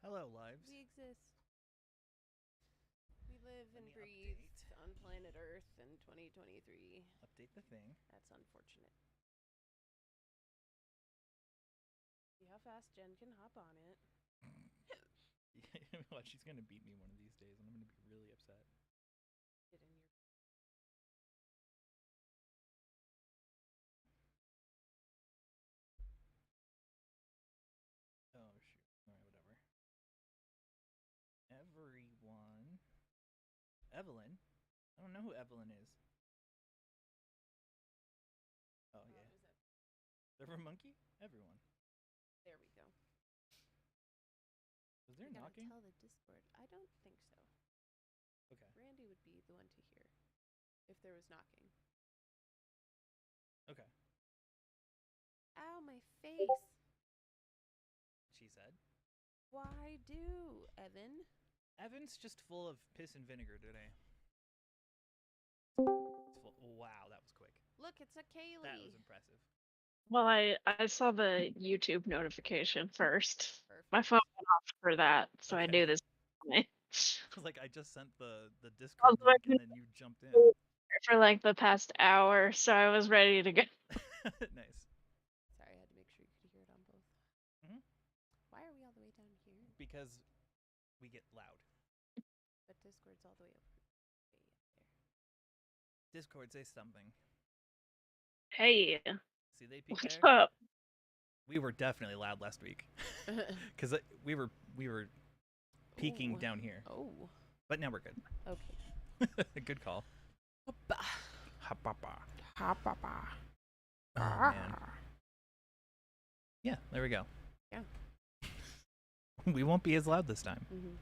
Hello, lives. We exist. We live Let and me breathe update. on planet Earth in 2023. Update the thing. That's unfortunate. See how fast Jen can hop on it. Watch, she's gonna beat me one of these days, and I'm gonna be really upset. Get in your. Oh shoot. All right, whatever. Everyone. Evelyn. I don't know who Evelyn is. Oh yeah. Is that? Server monkey. Everyone. There we go. Was there We gotta knocking? tell the Discord. I don't think so. Okay. Randy would be the one to hear if there was knocking. Okay. Ow, my face. She said. Why do, Evan? Evan's just full of piss and vinegar today. It's full. Wow, that was quick. Look, it's a Kaylee. That was impressive. Well, I saw the YouTube notification first. Perfect. My phone went off for that, so I Okay. knew this was coming. Like I just sent the Discord Also, link, and then you jumped in. for like the past hour, so I was ready to go. Nice. Sorry, I had to make sure you could hear it on both. Mhm. Why are we all the way down here? Because we get loud. But Discord's all the way up there. Discord, say something. Hey, See, they peek what's there. up? We were definitely loud last week, because we were peaking Ooh. down here, Oh, but now we're good. okay. Good call. Hoppa. Ha-ba-ba. Hoppa. Oh man. Yeah, there we go. Yeah. We won't be as loud this time. Mm-hmm.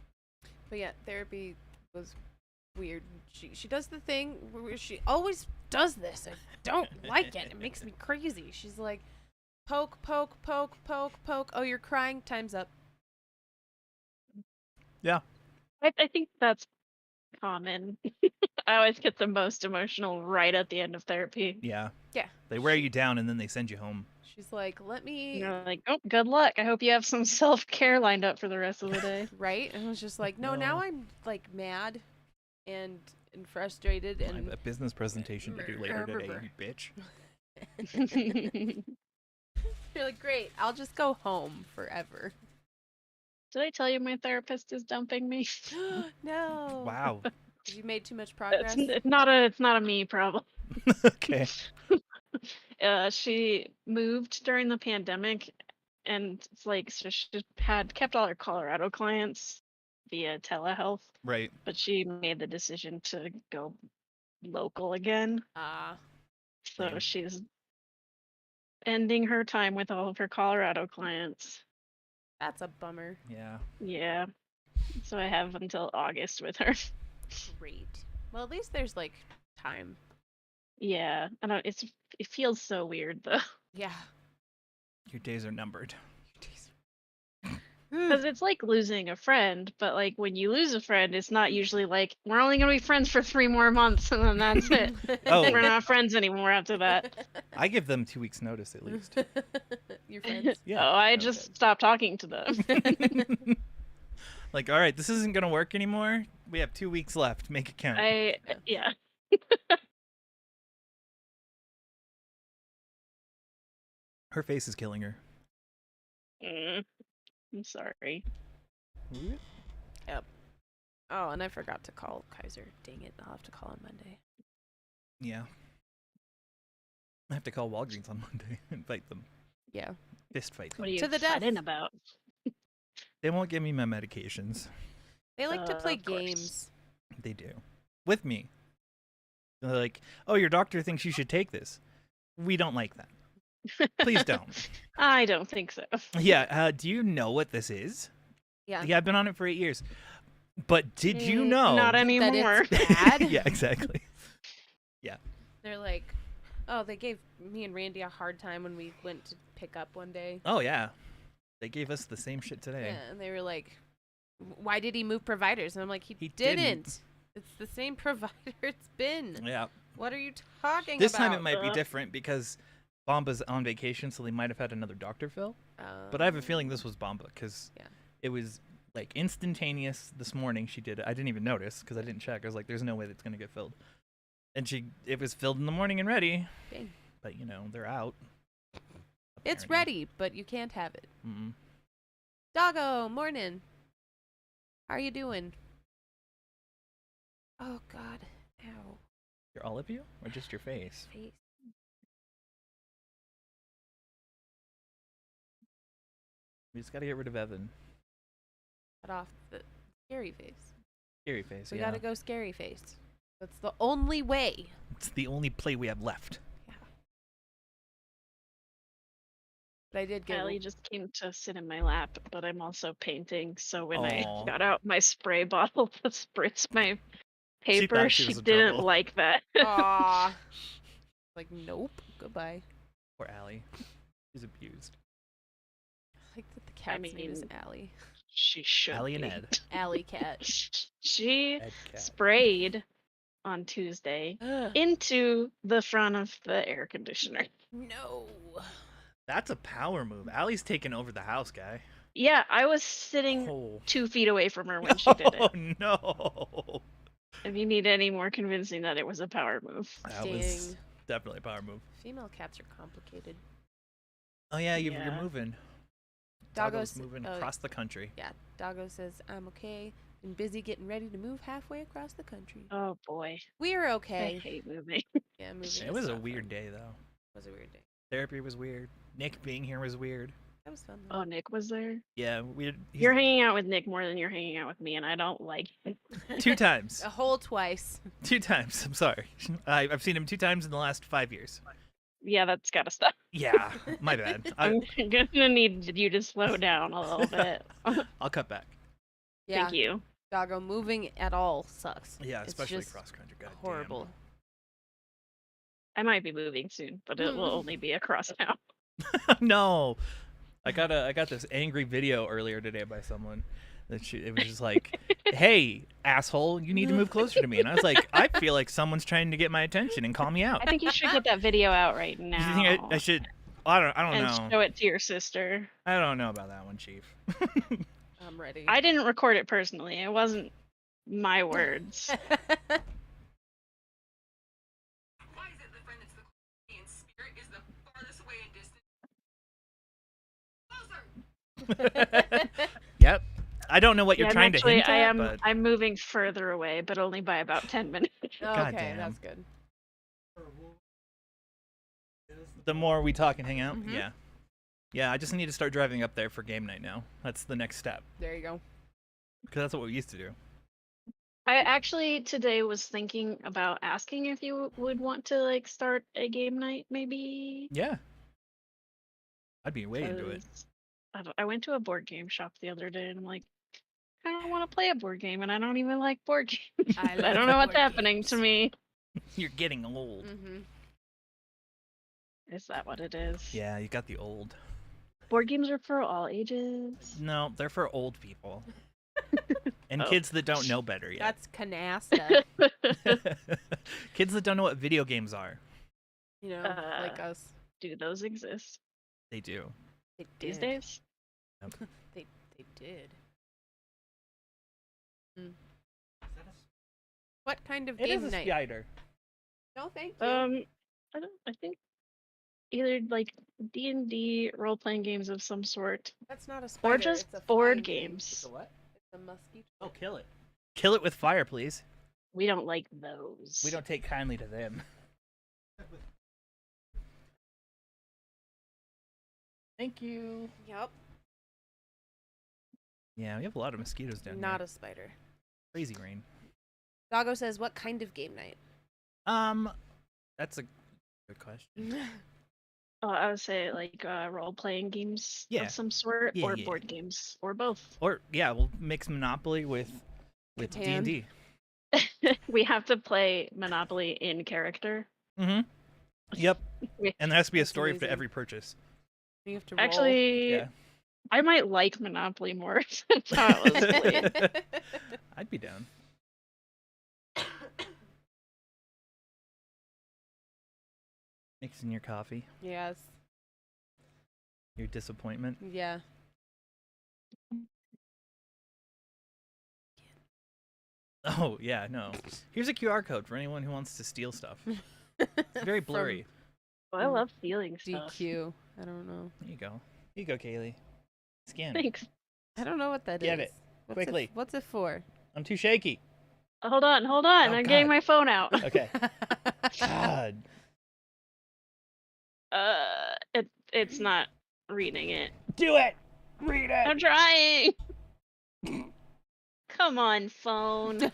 But yeah, therapy was weird. She does the thing where she always does this. I don't like it. It makes me crazy. She's like, poke, poke, poke, poke, poke. Oh, you're crying? Time's up. Yeah. I think that's common. I always get the most emotional right at the end of therapy. Yeah. Yeah. They wear you down and then they send you home. She's like, let me. You're like, oh, good luck. I hope you have some self-care lined up for the rest of the day. Right? And I was just like, no, No. now I'm like mad and frustrated I have and a business presentation to do later today, you bitch. you're like, great, I'll just go home forever. Did I tell you my therapist is dumping me? No. Wow. You made too much progress. It's not a me problem. Okay. She moved during the pandemic, and it's like so she had kept all her Colorado clients via telehealth, Right. but she made the decision to go local again. So Lame. she's ending her time with all of her Colorado clients. That's a bummer. Yeah. Yeah. So I have until August with her. Great. Well, at least there's like time. Yeah. I don't it feels so weird though. Yeah. Your days are numbered. Because it's like losing a friend, but like when you lose a friend, it's not usually like we're only gonna be friends for 3 more months and then that's it. Oh. We're not friends anymore after that. I give them 2 weeks notice at least. Your friends? Yeah. Oh, I Oh, just good. stopped talking to them. Like, all right, this isn't gonna work anymore. We have 2 weeks left. Make it count. Yeah. Her face is killing her. I'm sorry. Yep. Oh, and I forgot to call Kaiser. Dang it. I'll have to call on Monday. Yeah. I have to call Walgreens on Monday and fight them. Yeah. Fist fight them. What are you To the death. fighting about? They won't give me my medications. They like to play Of course. games. They do. With me. They're like, oh, your doctor thinks you should take this. We don't like that. Please don't. I don't think so. Yeah, do you know what this is? Yeah. Yeah, I've been on it for 8 years. But did you know? Not That anymore. it's bad? Yeah, exactly. They're like, oh, they gave me and Randy a hard time when we went to pick up one day. Oh, yeah. They gave us the same shit today. Yeah, and they were like, why did he move providers? And I'm like, he didn't. didn't. It's the same provider it's been. Yeah. What are you talking This about? time it might be different because Bomba's on vacation, so they might have had another doctor fill. But I have a feeling this was Bomba because Yeah. it was Like instantaneous this morning she did it. I didn't even notice because I didn't check. I was like, there's no way that's gonna get filled. And it was filled in the morning and ready. Dang. But they're out. It's apparently. ready, but you can't have it. Mm-mm. Doggo, morning. How are you doing? Oh God. Ow. All of you, or just your face? Face. We just gotta get rid of Evan. Cut off the scary face. Scary face. We yeah. gotta go scary face. That's the only way. It's the only play we have left. Yeah. But I did get. Allie just came to sit in my lap, but I'm also painting. So when I Aw. got out my spray bottle to spritz my paper, thought she she was in didn't trouble. like that. Aw. Like, nope. Goodbye. Poor Allie. She's abused. I like that the cat's name is mean- Allie. She should. Allie and be. Ed. Allie cat. She Ed cat. sprayed on Tuesday Ugh. into the front of the air conditioner. No. That's a power move. Allie's taking over the house, guy. Yeah, I was sitting Oh. 2 feet away from her when she did Oh it. no. If you need any more convincing that it was a power move. That was definitely a power move. Female cats are complicated. Oh yeah, you're Yeah. moving. Doggo's Doggo's moving across the country. Yeah, Doggo says, I'm okay. Been busy getting ready to move halfway across the country. Oh boy. We're I okay. hate moving. Yeah, moving. It is was a not weird fun. day though. It was a weird day. Therapy was weird. Nick being here was weird. That was fun though. Oh, Nick was there? Yeah, weird. You're hanging out with Nick more than you're hanging out with me, and I don't like it. 2 times. A whole twice. 2 times. I'm sorry. I've seen him 2 times in the last 5 years. Yeah, that's gotta stop. Yeah, my bad. I'm gonna need you to slow down a little bit. I'll cut back. Yeah, Thank you. Doggo, moving at all sucks. Yeah, It's especially just cross country. God horrible. I might be moving soon, but it will only be across town. Damn. No, I got this angry video earlier today by someone. It was just like, "Hey, asshole, you need to move closer to me." And I was like, "I feel like someone's trying to get my attention and call me out." I think you should get that video out right now. You think I should? I don't and know. show it to your sister. I don't know about that one, Chief. I'm ready. I didn't record it personally. It wasn't my words. Why is it the friend that's the closest in spirit is the farthest away in distance? Closer! Yep. I don't know what you're Yeah, trying actually, to hint at, but I'm moving further away, but only by about 10 minutes. Okay, damn. that's good. the more we talk and hang out, Mhm. yeah. Yeah, I just need to start driving up there for game night now. That's the next step. There you go. Because that's what we used to do. I actually today was thinking about asking if you would want to like start a game night, maybe. Yeah. I'd be way into it. 'Cause I went to a board game shop the other day, and I'm like, I don't want to play a board game, and I don't even like board games. I I love don't know what's board happening to me. You're getting old. Mm-hmm. Is that what it is? Yeah, you got the old. Board games are for all ages. No, they're for old people. And Oh. kids that don't know better yet. That's canasta. Kids that don't know what video games are. You know, like us. Do those exist They do. They these did. days? They did. Mm. What kind of It is game a night? spider. No, thank you. I think either like D&D role playing games of some sort, That's not a spider. or just it's a board flying thing. games. what? It's a mosquito. Oh, kill it. Kill it with fire, please. We don't like those. We don't take kindly to them. Thank you. Yep. Yeah, we have a lot of mosquitoes down Not here. a spider. Crazy rain. Doggo says, "What kind of game night?" That's a good question. Oh, I would say like role playing games Yeah. of some sort, Yeah, or yeah. board games, or both. Or yeah, we'll mix Monopoly with Catan. D&D. We have to play Monopoly in character. Mm-hmm. Yep. We- And there has to be a That's story for amazing. every purchase. You have to roll. Actually, Yeah. I might like Monopoly more since how it was played. I'd be down. Mixing your coffee, Yes. your disappointment. Yeah. Oh yeah, no. Here's a QR code for anyone who wants to steal stuff. It's very From blurry. Oh, I love stealing stuff. DQ. I don't know. There you go. Here you go, Kaylee. Scan it. Thanks. I don't know what that is. Get it. What's Quickly. What's it for? I'm too shaky. Hold on. Oh, I'm getting God. my phone out. Okay. God. It's not reading it. Do it. Read it. I'm trying. Come on, phone.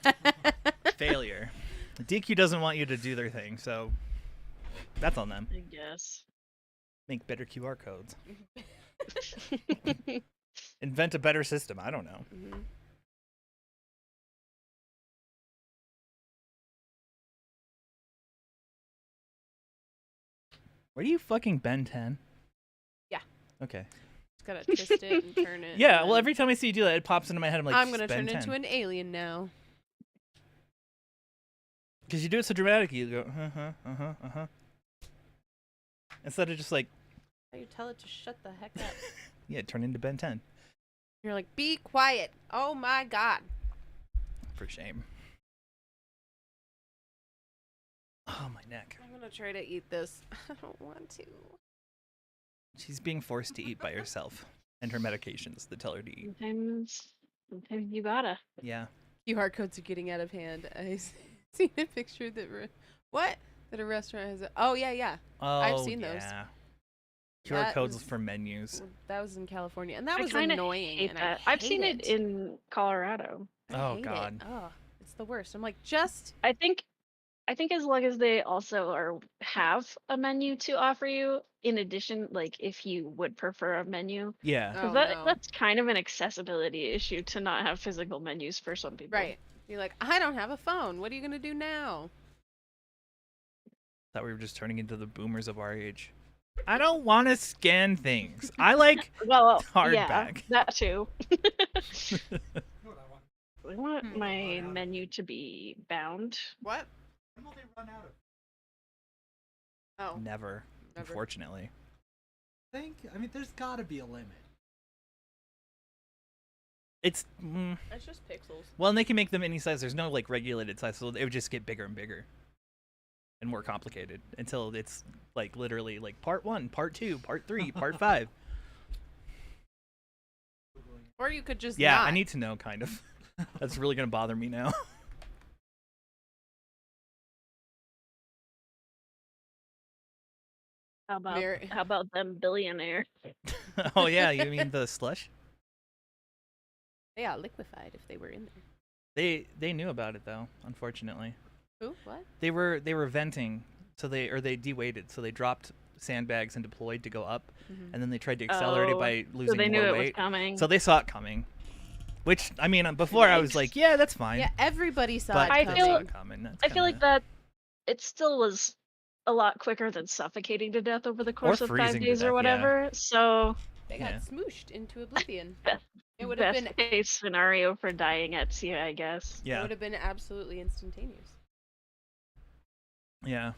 Failure. DQ doesn't want you to do their thing, so that's on them. I guess. Make better QR codes. Invent a better system. I don't know. Mhm. Where do you fucking Ben 10? Yeah. Okay. Just gotta twist it and turn it. Yeah, and well, then every time I see you do that, it pops into my head. I'm like, I'm gonna Ben turn 10. into an alien now. Because you do it so dramatically. You go, Instead of just like, You tell it to shut the heck up. yeah, turn into Ben 10. You're like, be quiet. Oh my god. For shame. Oh, my neck. I'm gonna try to eat this. I don't want to. She's being forced to eat by herself. And her medications that tell her to eat. Sometimes you gotta. Yeah. QR codes are getting out of hand. I seen a picture that that a restaurant has. Oh yeah. Oh, seen those. yeah. QR That codes was- for menus. That was in California, and that I was kinda annoying. hate and that. I I've seen hate it in Colorado. I Oh, hate it. God. Oh, it's the worst. I'm like, just I think as long as they also have a menu to offer you, in addition, like if you would prefer a menu, Yeah. 'cause Oh, no. that's kind of an accessibility issue to not have physical menus for some people. right. You're like, I don't have a phone. What are you gonna do now? Thought we were just turning into the boomers of our age. I don't want to scan things. I like Well, yeah, hardback. that too. I want my menu to be bound. What? When will they run out of? Oh, Never, never. unfortunately. I mean, there's got to be a limit. It's It's just pixels. well, and they can make them any size. There's no like regulated size, so it would just get bigger and bigger, and more complicated until it's like literally like part 1, part 2, part 3, part 5. Or you could just Yeah, not. I need to know. Kind of. That's really gonna bother me now. Very- How about them billionaire? Oh yeah, you mean the slush? Yeah, liquefied if they were in there. They knew about it though. Unfortunately, Who? What? they were venting, so they deweighted, so they dropped sandbags and deployed to go up, Mhm. and then they tried to accelerate it Oh, by So losing they knew more it was weight. coming. So they saw it coming. Which I mean, before I was like, yeah, that's fine. Yeah, everybody saw but it I they coming. saw feel- it coming. That's I feel like kinda- that it still was a lot quicker than suffocating to death over the course of 5 freezing to days death, or yeah. whatever. So They got Yeah. smooshed into oblivion. Best- It would have best been. case scenario for dying at sea, I guess. It Yeah, would have been absolutely instantaneous. yeah.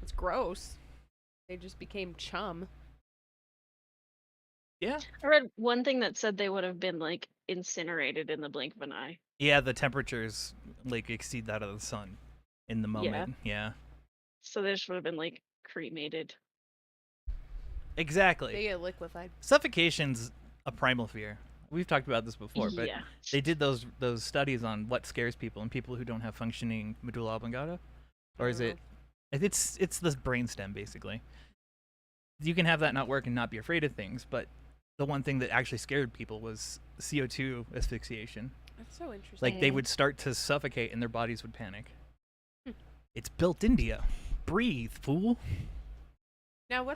It's gross. They just became chum. Yeah. I read one thing that said they would have been like incinerated in the blink of an eye. Yeah, the temperatures like exceed that of the sun in the moment. Yeah. So they just would have been like cremated. Exactly. They get liquefied. Suffocation's a primal fear. We've talked about this before, but yeah. they did those studies on what scares people and people who don't have functioning medulla oblongata, or is it? It's the brainstem basically. You can have that not work and not be afraid of things, but the one thing that actually scared people was CO2 asphyxiation. That's so interesting. Like they Mm. would start to suffocate and their bodies would panic. Hmm. It's built into you. Breathe, fool. Now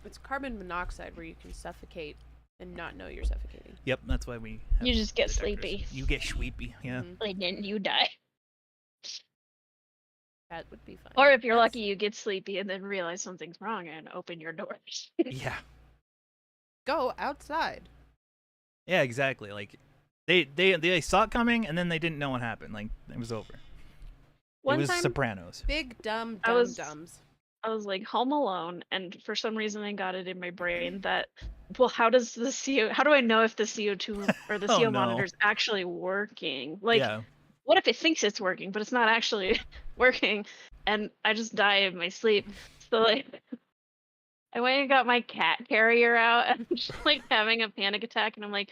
it's carbon monoxide where you can suffocate and not know you're suffocating. Yep, that's why we. Have You just get detectors. sleepy. You get sleepy. Yeah. Mhm. And then you die. That would be fun. Or if you're That's- lucky, you get sleepy and then realize something's wrong and open your doors. Yeah. Go outside. Yeah, exactly. Like they saw it coming and then they didn't know what happened. Like it was over. One it was time Sopranos. Big dumb I dumb was- dumbs. I was like home alone, and for some reason I got it in my brain that, well, how do I know if the CO2 or the Oh, CO no. monitor's actually working? Like, Yeah. what if it thinks it's working, but it's not actually working, and I just die in my sleep. So like, I went and got my cat carrier out, and I'm just like having a panic attack, and I'm like,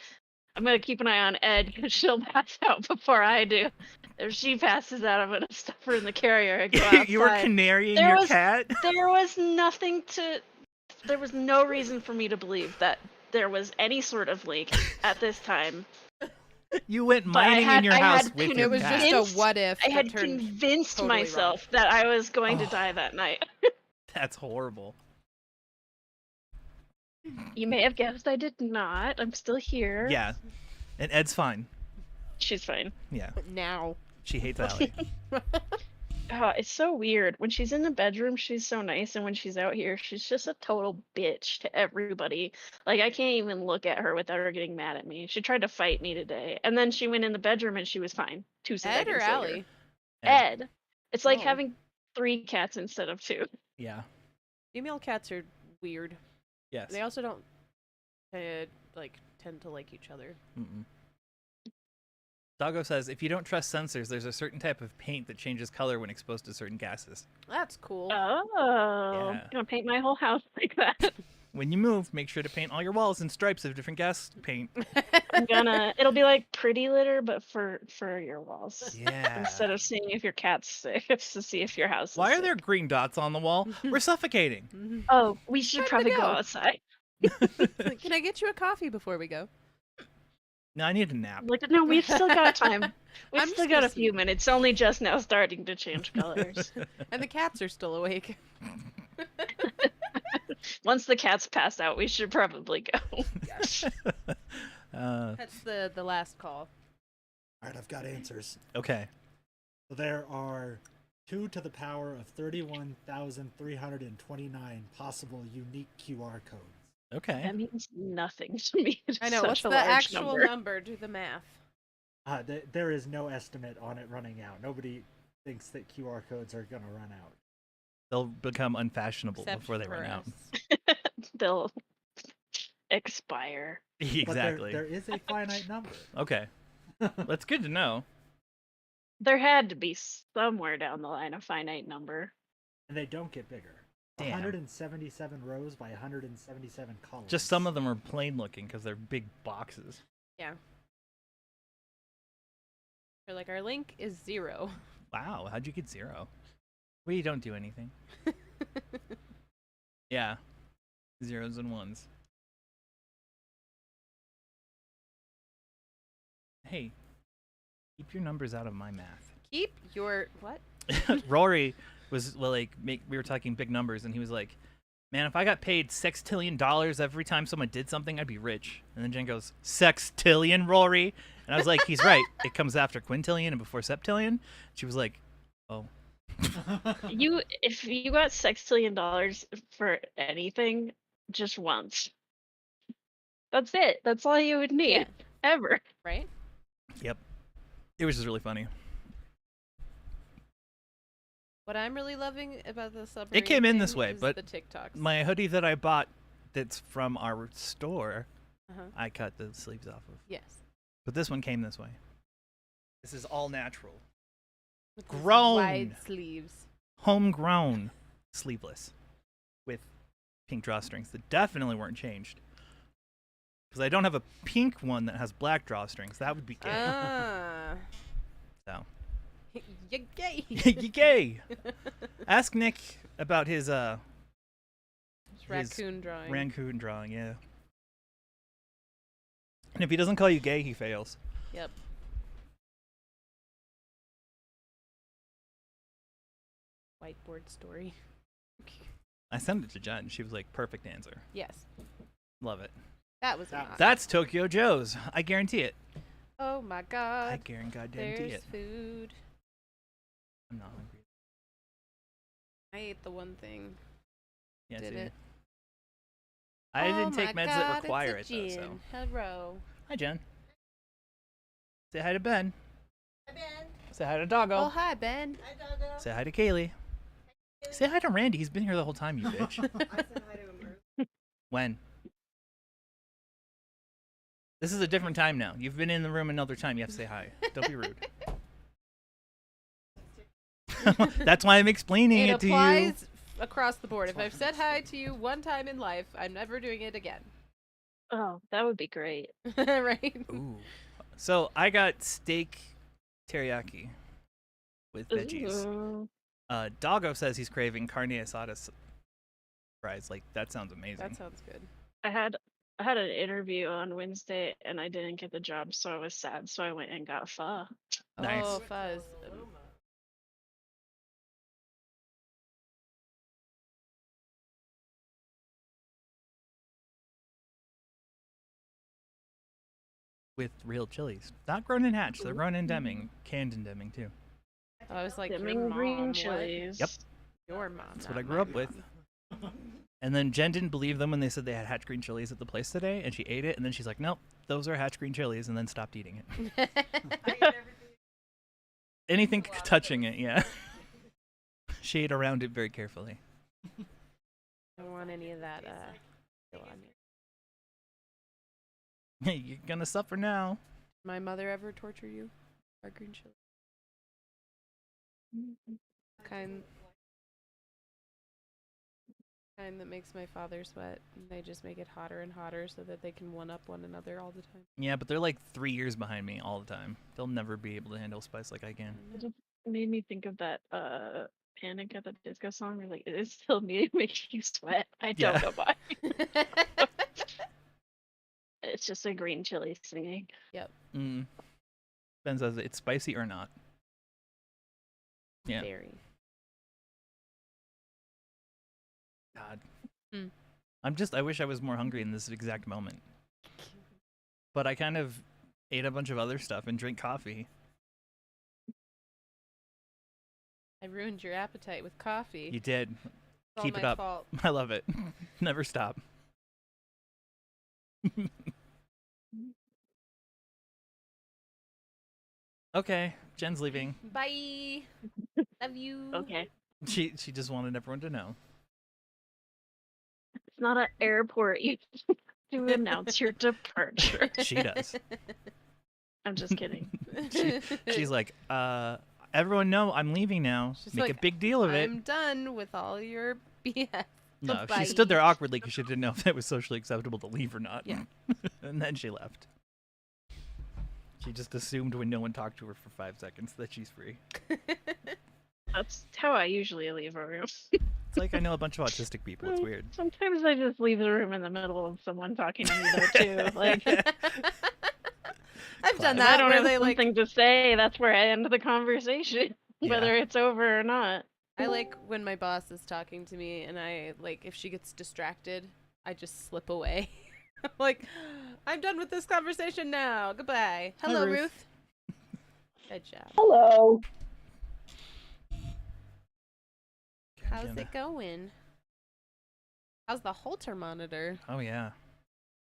I'm gonna keep an eye on Ed because she'll pass out before I do. If she passes out, I'm gonna stuff her in the carrier and go outside. You were canarying There your was- cat? There was nothing to. There was no reason for me to believe that there was any sort of link at this time. You went But I mining had- in your I house had with con- your It was cat. just Convinced- a what if. I that had turned convinced totally wrong. myself that I was going to Oh. die that night. That's horrible. You may have guessed I did not. I'm still here. Yeah. And Ed's fine. She's fine. Yeah. Now. She hates Allie. Oh, it's so weird. When she's in the bedroom, she's so nice, and when she's out here, she's just a total bitch to everybody. Like, I can't even look at her without her getting mad at me. She tried to fight me today, and then she went in the bedroom and she was fine. 2 Ed seconds or later. Allie? Ed. It's like Oh. having 3 cats instead of 2. Yeah. Female cats are weird. Yes. They also don't tend to like each other. Mm-mm. Doggo says, if you don't trust sensors, there's a certain type of paint that changes color when exposed to certain gases. That's cool. Oh. Yeah. I'm gonna paint my whole house like that. When you move, make sure to paint all your walls in stripes of different gas paint. I'm gonna. It'll be like pretty litter, but for your walls. Yeah. Instead of seeing if your cat's sick, it's to see if your house. Why is are there sick. green dots on the wall? We're suffocating. Oh, we should Time to probably go go. outside. Can I get you a coffee before we go? No, I need a nap. Like, no, we've still got time. We've I'm still just got gonna a few minutes. It's only just now starting to change colors. And the cats are still awake. Once the cats pass out, we should probably go. That's the last call. Alright, I've got answers. Okay. So there are 2 to the power of 31,329 possible unique QR codes. Okay. That means nothing to me. It's I know. such What's a the large actual number. number? Do the math. There is no estimate on it running out. Nobody thinks that QR codes are going to run out. They'll become unfashionable Except before they for run out. us. They'll expire. But Exactly. there is a finite number. Okay. That's good to know. There had to be somewhere down the line a finite number. And they don't get bigger. Damn. 177 rows by 177 columns. Just some of them are plain looking because they're big boxes. Yeah. They're like, our link is 0. Wow, how'd you get 0? We don't do anything. Yeah. Zeros and ones. Hey, keep your numbers out of my math. Keep your what? Rory was we were talking big numbers, and he was like, "Man, if I got paid $6 every time someone did something, I'd be rich." And then Jen goes, "Sextillion, Rory," and I was like, "He's right. It comes after quintillion and before septillion." She was like, "Oh." If you got $6 for anything, just once. That's it. That's all you would need. Yeah. Ever. Right? Yep. It was just really funny. What I'm really loving about the submarine It came in thing this way, is but the TikToks. my hoodie that I bought that's from our store, Uh-huh. I cut the sleeves off of. Yes. But this one came this way. This is all natural. With these Grown. wide sleeves. Homegrown. Sleeveless. With pink drawstrings that definitely weren't changed. Because I don't have a pink one that has black drawstrings. That would be gay. Ah. So. You're gay. You gay. Ask Nick about his Raccoon drawing. raccoon drawing, yeah. And if he doesn't call you gay, he fails. Yep. Whiteboard story. I sent it to Jen. She was like, perfect answer. Yes. Love it. That was That- not. That's Tokyo Joe's. I guarantee it. Oh my I god. guarantee There's it. food. I'm not hungry. I ate the one thing. Yeah, Did see? it? I Oh didn't take my meds God, that require it it's a though. So. gin. Hello. Hi, Jen. Say hi to Ben. Hi, Ben. Say hi to Doggo. Oh, hi, Ben. Hi, Doggo. Say hi to Kaylee. Say hi to Randy. He's been here the whole time, you bitch. I said hi to him. When? This is a different time now. You've been in the room another time. You have to say hi. Don't be rude. That's why I'm explaining It it to you. applies across the board. If I've said hi to you one time in life, I'm never doing it again. Oh, that would be great. Right? Ooh. So I got steak teriyaki with veggies. Ooh. Doggo says he's craving carne asada fries. Like, that sounds amazing. That sounds good. I had an interview on Wednesday and I didn't get the job, so I was sad. So I went and got pho. Nice. Oh, fuzz. With real chilies. Not grown in Hatch. They're grown in Deming. Canned in Deming, too. I was like, your Dimming mom, green what? chilies. Yep. Your mom. That's not what I grew my up with. mom. And then Jen didn't believe them when they said they had Hatch green chilies at the place today, and she ate it, and then she's like, nope, those are Hatch green chilies, and then stopped eating it. Anything touching it, yeah. She ate around it very carefully. I don't want any of that still on me. You're gonna suffer now. My mother ever torture you? Our green chili. Kind that makes my father sweat. And they just make it hotter and hotter so that they can one up one another all the time. Yeah, but they're like 3 years behind me all the time. They'll never be able to handle spice like I can. It just made me think of that Panic at the Disco song. Where, like, it is still me to make you sweat. I don't Yeah. know why. It's just a green chili singing. Mm. Depends if it's spicy or not. Yeah. Very. God. Mm. I wish I was more hungry in this exact moment. But I kind of ate a bunch of other stuff and drank coffee. I ruined your appetite with coffee. You did. It's all Keep it my up. fault. I love it. Never stop. Okay, Jen's leaving. Bye. Love you. Okay. She just wanted everyone to know. It's not an airport. You to announce your departure. She does. I'm just kidding. She's like, everyone know I'm leaving now. She's Make a like, big deal of it. I'm done with all your BS. No, Bye. she stood there awkwardly because she didn't know if it was socially acceptable to leave or not. Yeah. And then she left. She just assumed when no one talked to her for 5 seconds that she's free. That's how I usually leave a room. It's like I know a bunch of autistic people. It's weird. Sometimes I just leave the room in the middle of someone talking to me though too. Like I've done if I that don't where have they like something to say, that's where I end the conversation, Yeah. whether it's over or not. I like when my boss is talking to me and I like if she gets distracted, I just slip away. I'm like, I'm done with this conversation now. Goodbye. Hello, Ruth. Ruth. Good job. Hello. How's it going? How's the Holter monitor? Oh yeah.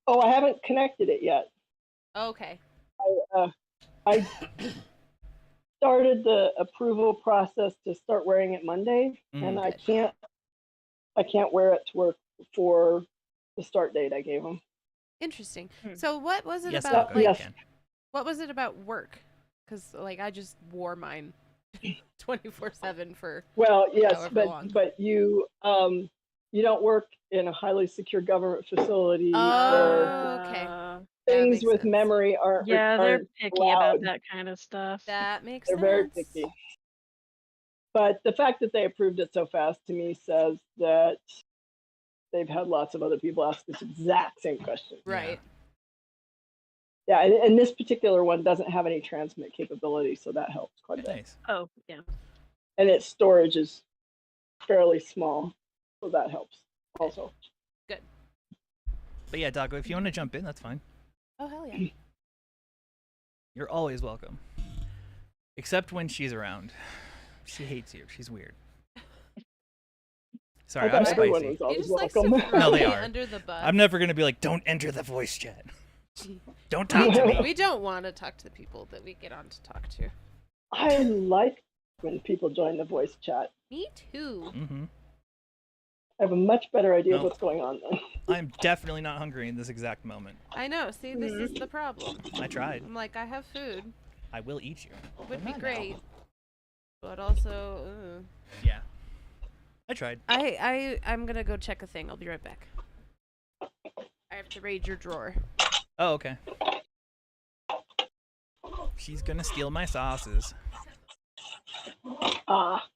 Oh, I haven't connected it yet. Okay. I started the approval process to start wearing it Monday, and I can't wear it to work for the start date I gave them. Interesting. Hmm. So what was it Yes, about? Doggo, Like, you yes. can. what was it about work? Because like I just wore mine 24/7 for. Well, yes, However long. but you don't work in a highly secure government facility Oh, where okay. Uh, things makes with sense. memory aren't yeah, they're aren't picky about allowed. that kind of stuff. That makes They're sense. very picky. But the fact that they approved it so fast to me says that they've had lots of other people ask this exact same question. Right. Yeah, and this particular one doesn't have any transmit capability, so that helps quite a bit. Nice. Oh, yeah. And its storage is fairly small, so that helps also. But yeah, Doggo, if you want to jump in, that's fine. Oh hell yeah. You're always welcome. Except when she's around. She hates you. She's weird. Sorry, I I'm thought everyone spicy. was He always just likes welcome. to throw No, they me are. under the bus. I'm never gonna be like, don't enter the voice chat. Don't talk to me. We don't want to talk to the people that we get on to talk to. I like when people join the voice chat. Me too. Mm-hmm. I have a much better idea of No. what's going on then. I'm definitely not hungry in this exact moment. I know. See, this is the problem. I tried. I'm like, I have food. I will eat you. Would be Not now. great. but also, Yeah. I tried. I'm gonna go check a thing. I'll be right back. I have to raid your drawer. Oh, okay. She's gonna steal my sauces. Ah.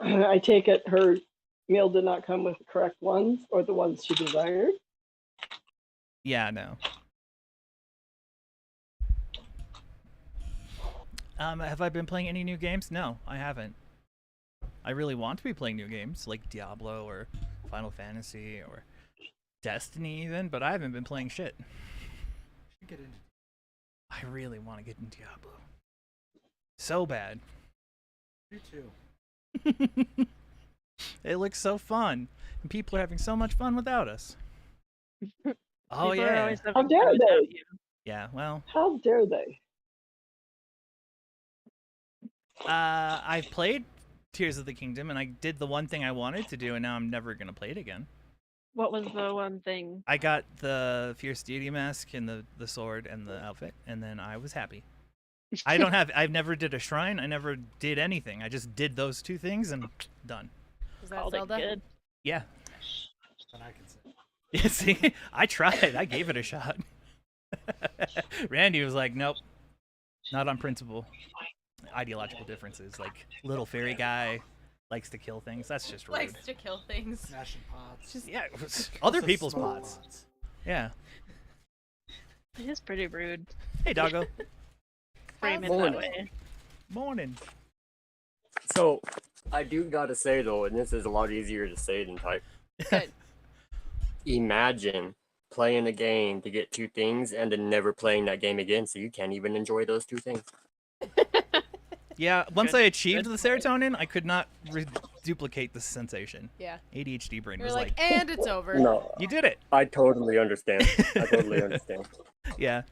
I take it her meal did not come with the correct ones or the ones she desired. Yeah, no. Have I been playing any new games? No, I haven't. I really want to be playing new games like Diablo or Final Fantasy or Destiny even, but I haven't been playing shit. Get into I really want to get in Diablo. So bad. you too. It looks so fun, and people are having so much fun without us. Oh People are yeah, always How having dare fun without they? you. yeah. Well, How dare they? I've played Tears of the Kingdom, and I did the one thing I wanted to do, and now I'm never gonna play it again. What was the one thing? I got the Fierce Deity mask and the sword and the outfit, and then I was happy. I've never did a shrine. I never did anything. I just did those two things and done. Is that Called it Zelda? good. Yeah. But I can say. Yeah, see, I tried. I gave it a shot. Randy was like, nope, not on principle. Ideological differences, like little fairy guy likes to kill things. That's just rude. Likes to kill things. Smashing pots. Just Yeah, it was other Also people's smoke pots. Yeah. It is pretty rude. Hey, doggo. Frame it Morning. that way. Morning. So, I do gotta say though, and this is a lot easier to say than type. Good. Imagine playing a game to get two things and then never playing that game again, so you can't even enjoy those two things. Yeah, once Good- I achieved good the serotonin, I could not duplicate the sensation. Yeah. ADHD brain You're was like, like, and it's over. No, you did it. I totally understand. I totally understand. Yeah.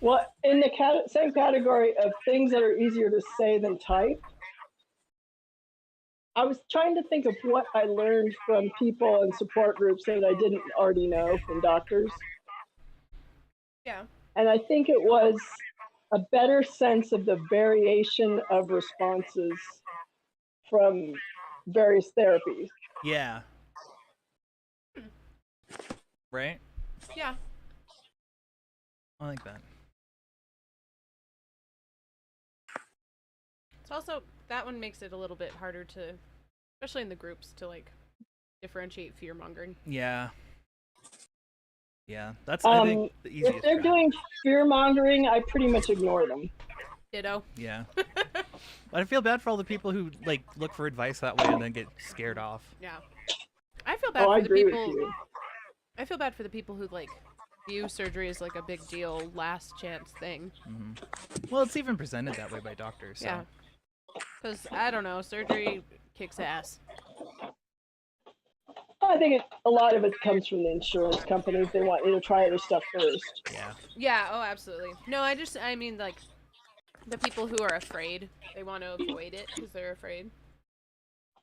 Well, in the same category of things that are easier to say than type, I was trying to think of what I learned from people and support groups that I didn't already know from doctors. Yeah. And I think it was a better sense of the variation of responses from various therapies. Yeah. Right? Yeah. I like that. It's also that one makes it a little bit harder to, especially in the groups, to like differentiate fear mongering. Yeah. Yeah, that's I think the easiest. If they're route. doing fear mongering, I pretty much ignore them. Ditto. Yeah. But I feel bad for all the people who like look for advice that way and then get scared off. Yeah. I feel bad Oh, I for the agree with people. you. I feel bad for the people who like view surgery as like a big deal, last chance thing. Well, it's even presented that way by doctors. So. Yeah. Because I don't know, surgery kicks ass. I think a lot of it comes from the insurance companies. They want you to try other stuff first. Yeah. Yeah. Oh, absolutely. No, I mean like the people who are afraid. They want to avoid it because they're afraid.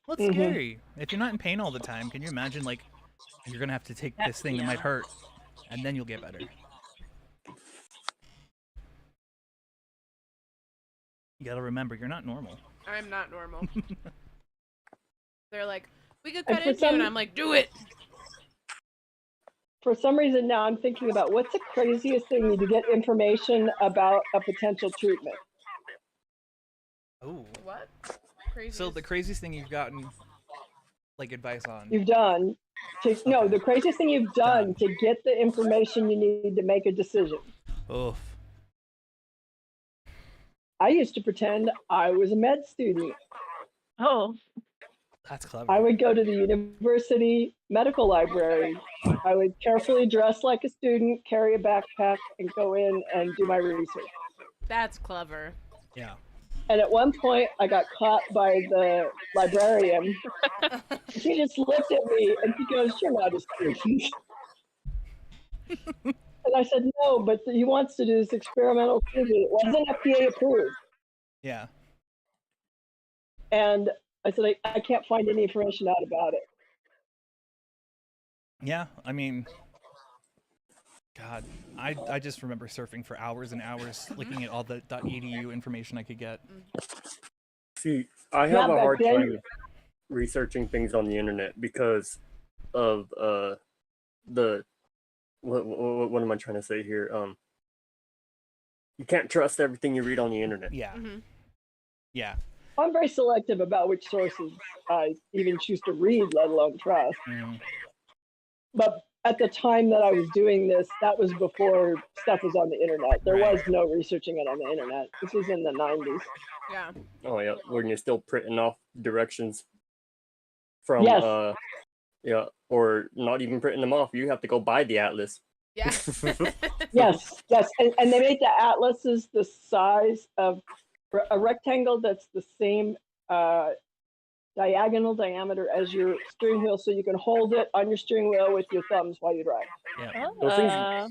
Well, it's scary. If you're not in pain all the time, can you imagine like you're gonna have to take this thing that might hurt, and then you'll get better. You gotta remember, you're not normal. I'm not normal. They're like, we could And cut for into you, and some- I'm like, do it. For some reason now I'm thinking about what's the craziest thing to get information about a potential treatment. Oh. What? Crazy. So the craziest thing you've gotten, like advice on. You've done no, the craziest thing you've done to get the information you need to make a decision. Oof. I used to pretend I was a med student. Oh, That's clever. I would go to the university medical library. I would carefully dress like a student, carry a backpack, and go in and do my research. That's clever. Yeah. And at one point, I got caught by the librarian. She just looked at me and she goes, "You're not a student." And I said, "No, but he wants to do this experimental treatment. It wasn't FDA approved." Yeah. And I said, I can't find any information out about it. Yeah. I mean, God, I just remember surfing for hours and hours, looking at all the .edu information I could get. See, I Yeah, have a back hard then- time researching things on the internet because of the what am I trying to say here? You can't trust everything you read on the internet. Yeah, Mm-hmm. yeah. I'm very selective about which sources I even choose to read, let alone trust. Mhm. But at the time that I was doing this, that was before stuff was on the internet. There Right. was no researching it on the internet. This was in the 90s. Yeah. Oh yeah, when you're still printing off directions from Yes. yeah, or not even printing them off. You have to go buy the atlas. Yeah. Yes, yes. And they made the atlases the size of a rectangle that's the same diagonal diameter as your steering wheel, so you can hold it on your steering wheel with your thumbs while you drive. Yeah. Those things- Uh,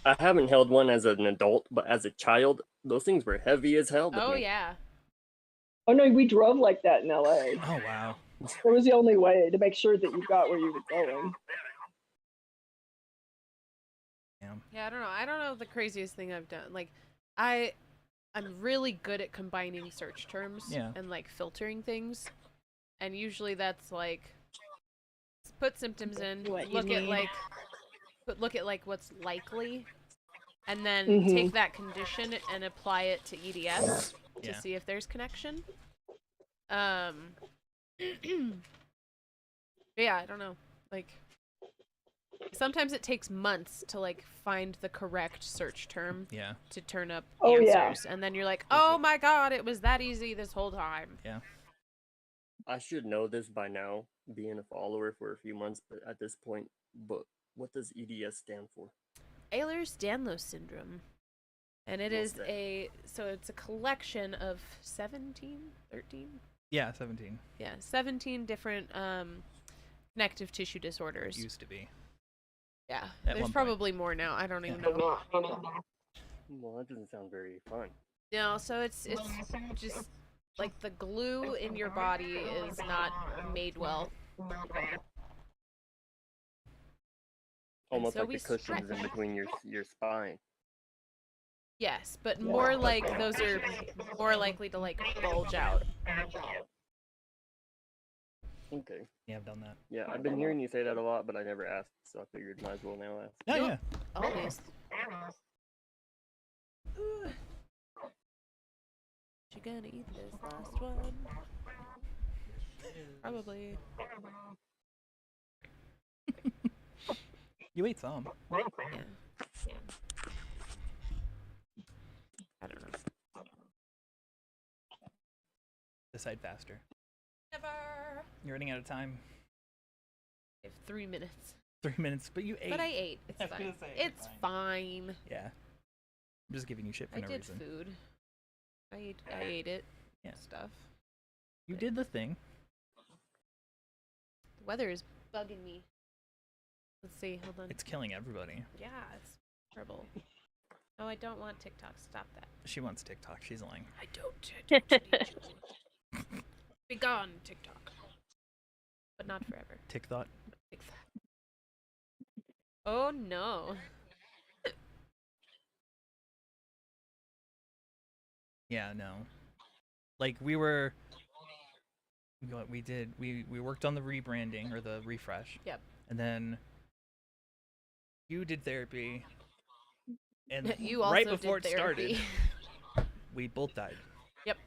I haven't held one as an adult, but as a child, those things were heavy as hell. To Oh me. yeah. Oh no, we drove like that in LA. Oh wow. It was the only way to make sure that you got where you were going. Yeah, I don't know. I don't know the craziest thing I've done. Like, I'm really good at combining search terms Yeah. and like filtering things, and usually that's like put symptoms in, What you look at need. like what's likely, and then Mhm. take that condition and apply it to EDS to Yeah. see if there's connection. Yeah, I don't know. Like, sometimes it takes months to like find the correct search term Yeah. to turn up Oh, yeah. answers, and then you're like, oh my god, it was that easy this whole time. I should know this by now, being a follower for a few months, but at this point, but what does EDS stand for? Ehlers-Danlos syndrome, and it What's is that? so it's a collection of 13 Yeah. 17 yeah 17 different connective tissue disorders. used to be. Yeah, at there's one point. probably more now. I don't even Yeah. know. Well, that doesn't sound very fun. No, so it's just like the glue in your body is not made well. Almost so like we the cushions in stretch. between your spine. Yes, but more like those are more likely to like bulge out. Okay. Yeah, I've done that. Yeah, I've been hearing you say that a lot, but I never asked, so I figured might as well now ask. Oh No. yeah. Always. You gonna eat this last one? Probably. You ate some. Yeah. I don't know. Decide faster. Never. You're running out of time. I have 3 minutes. 3 minutes, but you ate. But I ate. It's I was fine. gonna say, It's fine. Yeah. I'm just giving you shit for I no did reason. food. I ate it. Yeah. Stuff. You did the thing. The weather is bugging me. Let's see. Hold on. It's killing everybody. Yeah, it's terrible. No, I don't want TikTok. Stop that. She wants TikTok. She's lying. I don't need you. Be gone, TikTok. But not forever. Tick thought. TikTok. Oh no. Yeah, no. Like we were. What we did, we worked on the rebranding or the refresh. Yep. And then you did therapy. And You also right before did it started, therapy. we both died. Yep.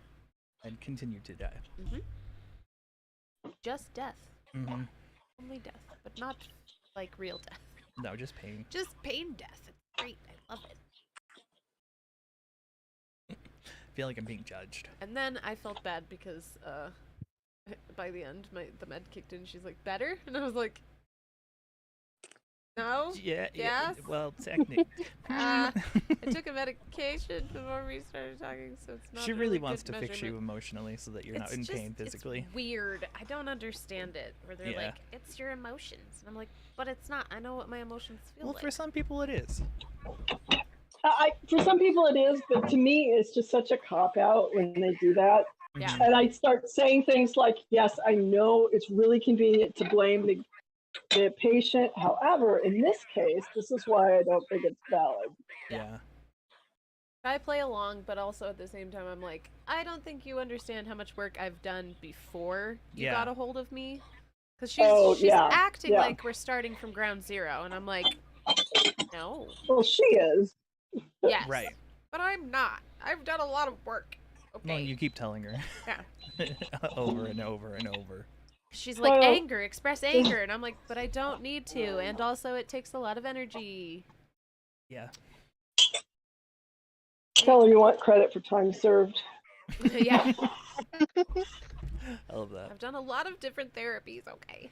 And continued to die. Just death. Mm-hmm. Only death, but not like real death. No, just pain. Just pain death. It's great. I love it. I feel like I'm being judged. And then I felt bad because by the end the med kicked in. She's like, better? And I was like, no. Yeah. Yes? Well, technically. I took a medication before we started talking, so it's not She a really really wants good to fix you measurement. emotionally so that you're not It's in just- pain physically. It's weird. I don't understand it. Where they're Yeah. like, it's your emotions. And I'm like, but it's not. I know what my emotions feel Well, like. for some people it is. For some people it is, but to me, it's just such a cop out when they do that. Yeah. Mhm. And I start saying things like, yes, I know it's really convenient to blame the the patient. However, in this case, this is why I don't think it's valid. Yeah. I play along, but also at the same time, I'm like, I don't think you understand how much work I've done before you Yeah. got a hold of me. Because she's yeah, acting yeah. like we're starting from ground zero, and I'm like, no. Well, she is. Yes. Right. But I'm not. I've done a lot of work. Okay. Well, you keep telling her. Yeah. Over and over and over. She's like, Well, anger, express anger. And I'm like, but I don't need to. And also, it takes a lot of energy. Yeah. Tell her you want credit for time served. Yeah. I love that. I've done a lot of different therapies, okay.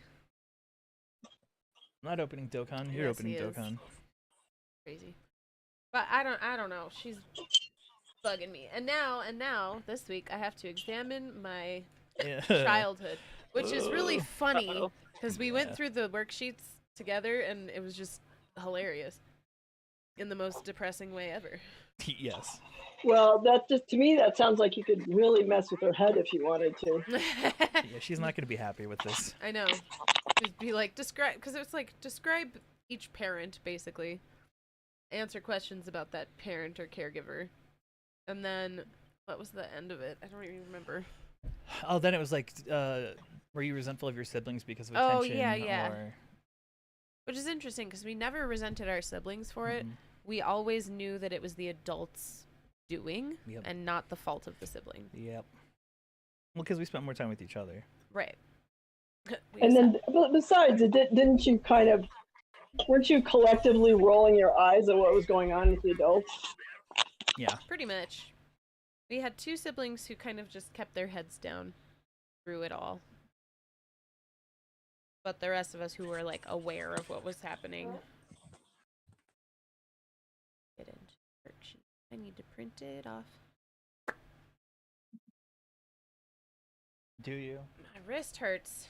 I'm not opening Dokkan. You're Yes, opening he is. Dokkan. Crazy. But I don't know. She's bugging me. And now, this week, I have to examine my Yeah. childhood, which is really funny Uh-oh. because we went through the worksheets together and it was just hilarious in the most depressing way ever. Yes. Well, that just to me that sounds like you could really mess with her head if you wanted to. Yeah, she's not going to be happy with this. I know. Just be like, describe, because it's like, describe each parent, basically. Answer questions about that parent or caregiver. And then, what was the end of it? I don't even remember. Oh, then it was like, were you resentful of your siblings because of Oh, attention? yeah. Or... Which is interesting, because we never resented our siblings for it. Mhm. We always knew that it was the adults doing, Yep. and not the fault of the sibling. Yep. Well, because we spent more time with each other. Right. We And just then, but besides, didn't you kind of, weren't you collectively rolling your eyes at what was going on with the adults? Yeah. pretty much. We had two siblings who kind of just kept their heads down through it all. But the rest of us who were like aware of what was happening. Get into worksheet. I need to print it off. Do you? My wrist hurts.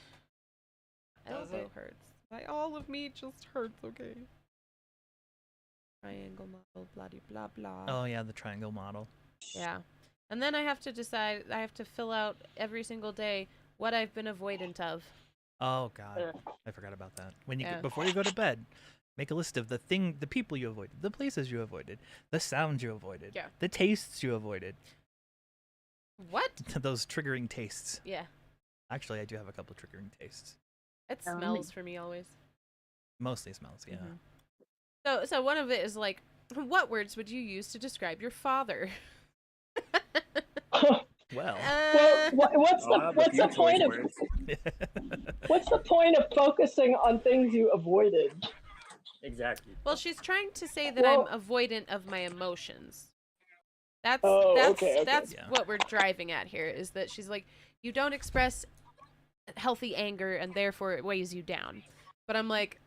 Does Elbow it? hurts. All of me just hurts, okay? Triangle model, blah blah blah. Oh, yeah, the triangle model. Yeah. And then I have to decide, I have to fill out every single day what I've been avoidant of. Oh, God. I forgot about that. When you Yeah. Before you go to bed, make a list of the people you avoided, the places you avoided, the sounds you avoided, Yeah. the tastes you avoided. What? Those triggering tastes. Yeah. Actually, I do have a couple triggering tastes. It Tell me. smells for me always. Mostly smells, yeah. Mhm. So one of it is like, what words would you use to describe your father? Well. Well, what's I'll have a what's few the point choice of words. what's the point of focusing on things you avoided? Exactly. Well, she's trying to say that Well- I'm avoidant of my emotions. That's Oh, that's okay. that's Yeah. what we're driving at here, is that she's like, you don't express healthy anger and therefore it weighs you down. But I'm like,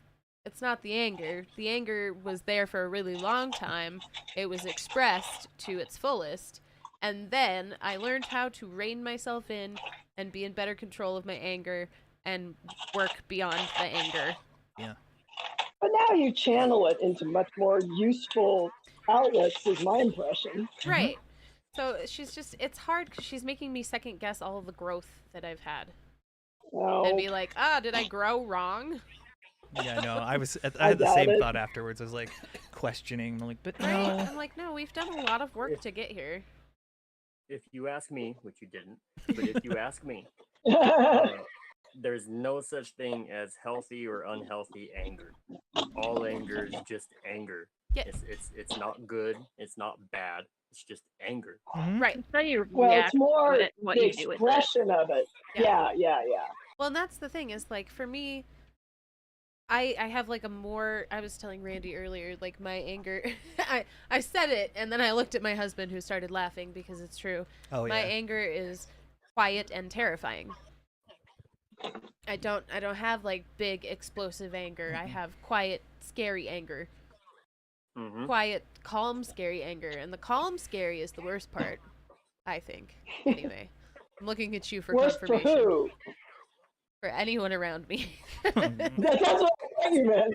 it's not the anger. The anger was there for a really long time. It was expressed to its fullest. And then I learned how to rein myself in and be in better control of my anger and work beyond the anger. But now you channel it into much more useful outlets, is my impression. Right. So she's just, it's hard because she's making me second guess all of the growth that I've had. Oh, And be like, did I grow wrong? Yeah, no, I I had the doubt same it. thought afterwards. I was like questioning. I'm like, but Right? no. I'm like, no, we've done a lot of work to get here. If you ask me, which you didn't, but if you ask me, there's no such thing as healthy or unhealthy anger. All anger is just anger. Yeah. It's not good. It's not bad. It's just anger. Mhm. Right. It's how you well, react it's more to it, what the you do with it. expression of it. Yeah. Yeah. Well, and that's the thing is, like, for me, I have, like, a more, I was telling Randy earlier, like, my anger, I said it, and then I looked at my husband who started laughing because it's true. Oh, My yeah. anger is quiet and terrifying. I don't have, like, big, explosive anger. I have quiet, scary anger. Mm-hmm. Quiet, calm, scary anger. And the calm, scary is the worst part, I think. Anyway, I'm looking at you for Worst for confirmation. who? For anyone around me. That's what I'm saying, man.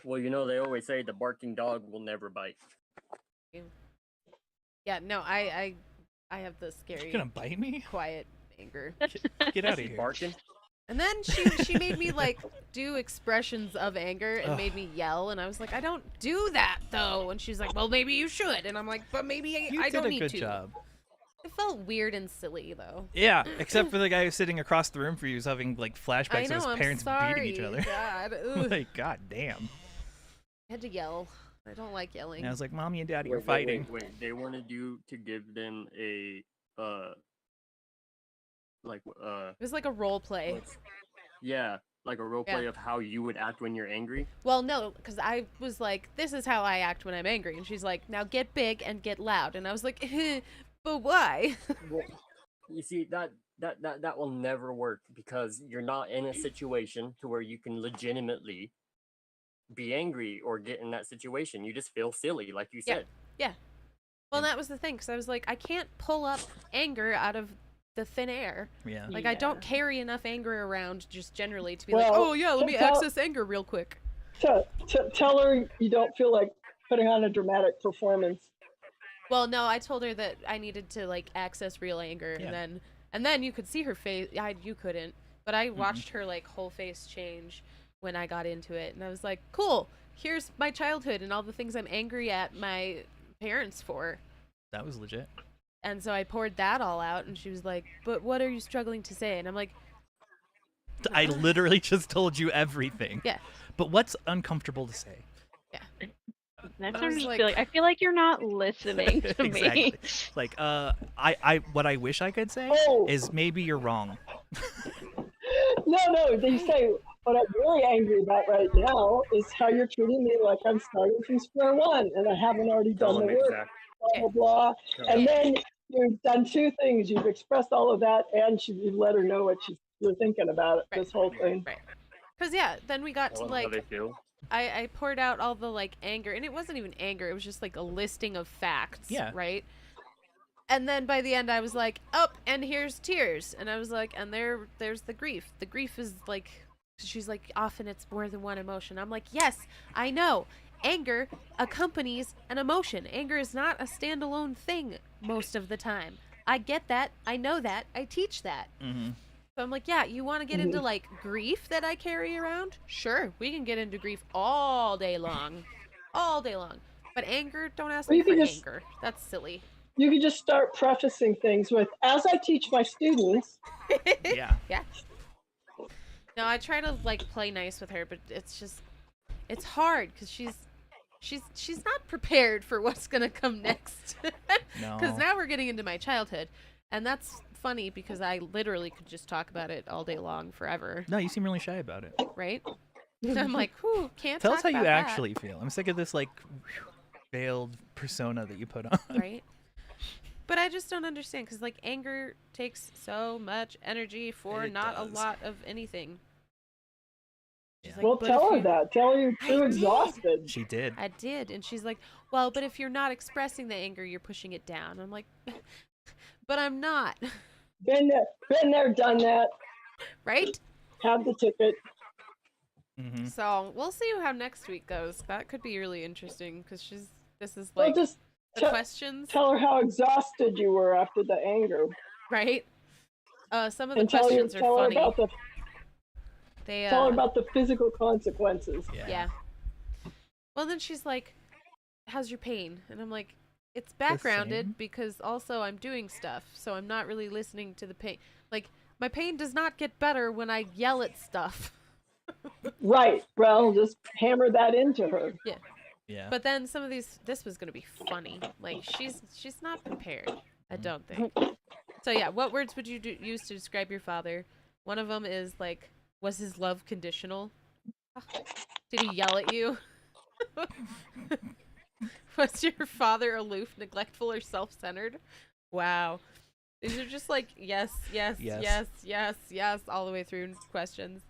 Well, you know they always say the barking dog will never bite. Yeah, no, I have the scary, You're gonna bite me? quiet anger. Get out of She's here. barking. And then she made me like do expressions of anger and Ugh. made me yell, and I was like, I don't do that though. And she's like, well, maybe you should. And I'm like, but maybe You I did don't a need good to. job. It felt weird and silly though. Yeah, except for the guy who's sitting across the room for you, who's having like I flashbacks know. of his I'm parents sorry. beating each other. God, ugh. Like, god damn. I had to yell. I don't like yelling. And I was like, Mommy and Daddy Wait, are wait, fighting. Wait, they wanted you to give them a like It was like a role play. yeah, like a role play of how you would act when you're angry. Well, no, because I was like, this is how I act when I'm angry. And she's like, now get big and get loud. And I was like, but why? Well, you see that will never work because you're not in a situation to where you can legitimately be angry or get in that situation. You just feel silly, like you Yeah. said. Well, that was the thing. Because I was like, I can't pull up anger out of the thin air. Yeah. Like, I don't Yeah. carry enough anger around just generally to be like, Well, oh, yeah, let me tell- access anger real quick. Tell her you don't feel like putting on a dramatic performance. Well, no, I told her that I needed to, like, access real anger. Yeah. And then you could see her face. You couldn't. But I watched her, like, whole face change when I got into it. And I was like, cool. Here's my childhood and all the things I'm angry at my parents for. That was legit. And so I poured that all out, and she was like, but what are you struggling to say? And I'm like, I literally just told you everything. Yeah. But what's uncomfortable to say? And I I was just like- feel like I feel like you're not listening to Exactly. me. Like, what I wish I could say Oh. is maybe you're wrong. No, they say what I'm really angry about right now is how you're treating me like I'm starting from square one and I haven't already Tell done the them work, exactly. blah, blah, blah. And then you've done two things. You've expressed all of that and you've let her know what you're thinking about it, this whole thing. because, yeah, then we got Tell to, them how like, they feel. I poured out all the, like, anger, and it wasn't even anger. It was just, like, a listing of facts, Yeah. right? And then by the end, I was like, oh, and here's tears. And I was like, and there's the grief. The grief is, like, she's like, often it's more than one emotion. I'm like, yes, I know. Anger accompanies an emotion. Anger is not a standalone thing most of the time. I get that. I know that. I teach that. Mm-hmm. So I'm like, yeah, you want to get into, like, grief that I carry around? Sure, we can get into grief all day long. All day long. But anger, don't ask Well, me you for can just- anger. That's silly. You can just start prefacing things with, as I teach my students, Yeah. No, I try to, like, play nice with her, but it's just, it's hard because she's not prepared for what's gonna come next. No. Because now we're getting into my childhood, and that's funny because I literally could just talk about it all day long forever, No, you seem really shy about it. right? I'm like, whew, can't Tell talk us how you about that, actually feel. I'm sick of this like veiled persona that you put on. right? But I just don't understand because, like, anger takes so much energy for It not a does. lot of anything. She's Yeah. like, well, "But tell if her you-" that. Tell her you're I too did. exhausted. She did. I did, and she's like, well, but if you're not expressing the anger, you're pushing it down. I'm like, but I'm not, Been there, done that. right? Have the ticket. Mm-hmm. So we'll see how next week goes. That could be really interesting because this is Well, like just the te- questions, tell her how exhausted you were after the anger. right? Some of the And tell questions her are funny. about the They tell her about the physical consequences. yeah. Well, then she's like, how's your pain? And I'm like, it's backgrounded same. because also I'm doing stuff, so I'm not really listening to the pain. Like, my pain does not get better when I yell at stuff. Right. Well, just hammer that into her. Yeah. But then some of this was gonna be funny. Like, she's not prepared. I don't think. So yeah, what words would you use to describe your father? One of them is like, was his love conditional? Did he yell at you? Was your father aloof, neglectful, or self-centered? Wow. These are just like yes, yes, Yes. yes, yes, yes, all the way through questions.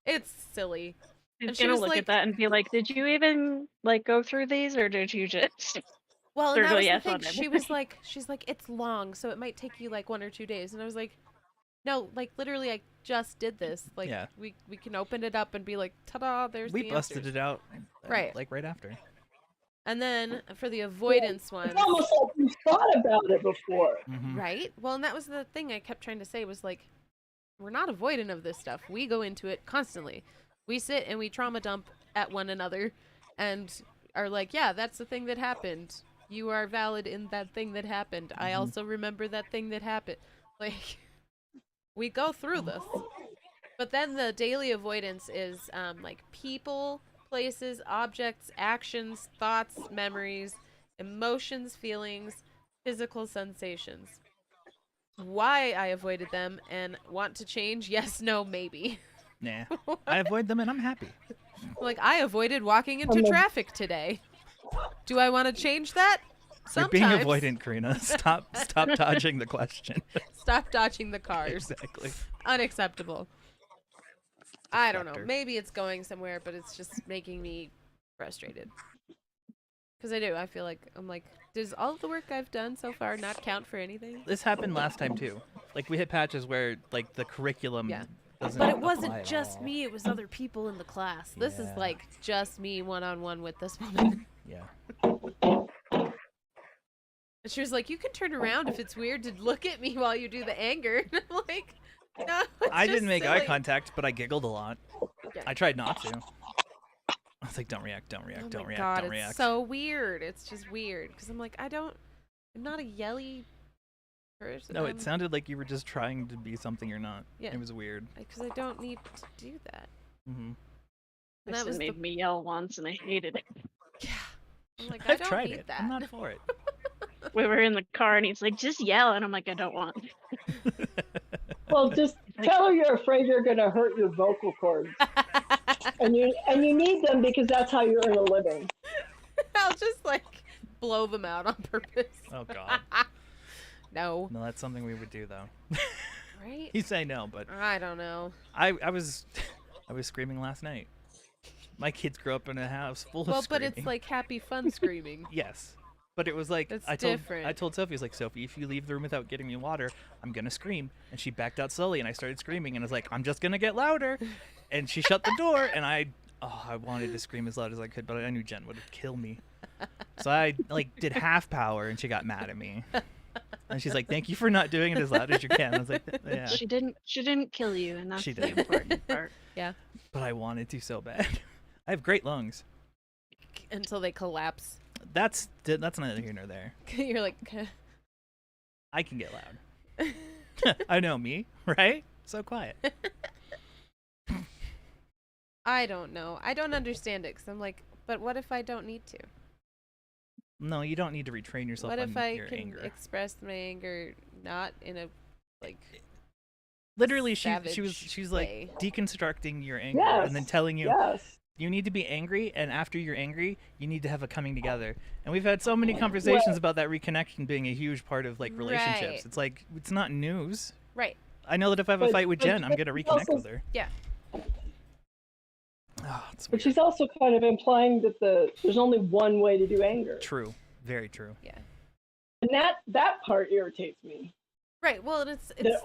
It's silly. She's And she gonna was look like- at that and be like, "Did you even like go through these, or did you just?" Well, Sort and of that a was yes the on thing. everything. She's like, it's long, so it might take you like 1 or 2 days. And I was like, no, like literally, I just did this. Like, Yeah. we can open it up and be like, ta-da, there's We the busted answers. it out Right. like right after. And then for the avoidance one, It's almost like you've thought about it before. Mm-hmm. right? Well, and that was the thing I kept trying to say was like, we're not avoidant of this stuff. We go into it constantly. We sit and we trauma dump at one another and are like, yeah, that's the thing that happened. You are valid in that thing that happened. I also remember that thing that happened. Like, we go through this. But then the daily avoidance is like people, places, objects, actions, thoughts, memories, emotions, feelings, physical sensations. Why I avoided them and want to change? Yes, no, maybe. Nah. I avoid them and I'm happy. Like, I avoided walking into traffic today. Do I want to change that? You're being Sometimes. avoidant, Karina. Stop dodging the question. Stop dodging the cars. Exactly. Unacceptable. I don't know. Deflector. Maybe it's going somewhere, but it's just making me frustrated. Because I do. I feel like, I'm like, does all of the work I've done so far not count for anything? This happened last time too. Like we hit patches where like the curriculum Yeah. doesn't But it apply wasn't at just all. me. It was other people in the class. This is Yeah. like just me one-on-one with this woman. Yeah. And she was like, you can turn around if it's weird to look at me while you do the anger. And I'm like, no, it's I just didn't make eye silly. contact, but I giggled a lot. Yeah. I tried not to. I was like, don't react, don't react, Oh don't my react, God, don't it's react. so weird. It's just weird. Because I'm like, I'm not a yelly person. No, it sounded like you were just trying to be something you're not. Yeah. It was weird. Because I don't need to do that. Hmm And that Kristen was made the... me yell once, and I hated it. Yeah. I'm like, I I've don't tried need it. that. I'm not for it. We were in the car, and he's like, "Just yell," and I'm like, "I don't want." Well, just tell her you're afraid you're going to hurt your vocal cords, and you need them because that's how you earn a living. I'll just like blow them out on purpose. Oh God. No. No, that's something we would do though. Right? You say no, but I don't know. I was screaming last night. My kids grew up in a house full of Well, but screaming. it's like happy fun screaming. Yes. But it was like It's I different. told Sophie, I was like, Sophie, if you leave the room without getting me water, I'm gonna scream. And she backed out slowly, and I started screaming, and I was like, I'm just gonna get louder. And she shut the door, and I wanted to scream as loud as I could, but I knew Jen would kill me. So I like did half power, and she got mad at me. And she's like, thank you for not doing it as loud as you can. I was like, yeah. She didn't kill you, and that's She the didn't. important part. Yeah. But I wanted to so bad. I have great lungs. Until they collapse. That's neither here nor there. You're like, I can get loud. I know me, right? So quiet. I don't know. I don't understand it because I'm like, but what if I don't need to? No, you don't need to retrain yourself What on if I your can anger. express my anger not in a like Literally, she savage was like way? deconstructing your anger Yes. and then telling you Yes. you need to be angry, and after you're angry, you need to have a coming together. And we've had so many conversations about that reconnection being a huge part of like relationships. Right. It's like it's not news. right. I know that if I have a But- fight with but Jen, I'm gonna reconnect also- with her. Yeah. Oh, it's But weird. she's also kind of implying that there's only one way to do anger, True, very true. and that part irritates me. Right. Well, it's That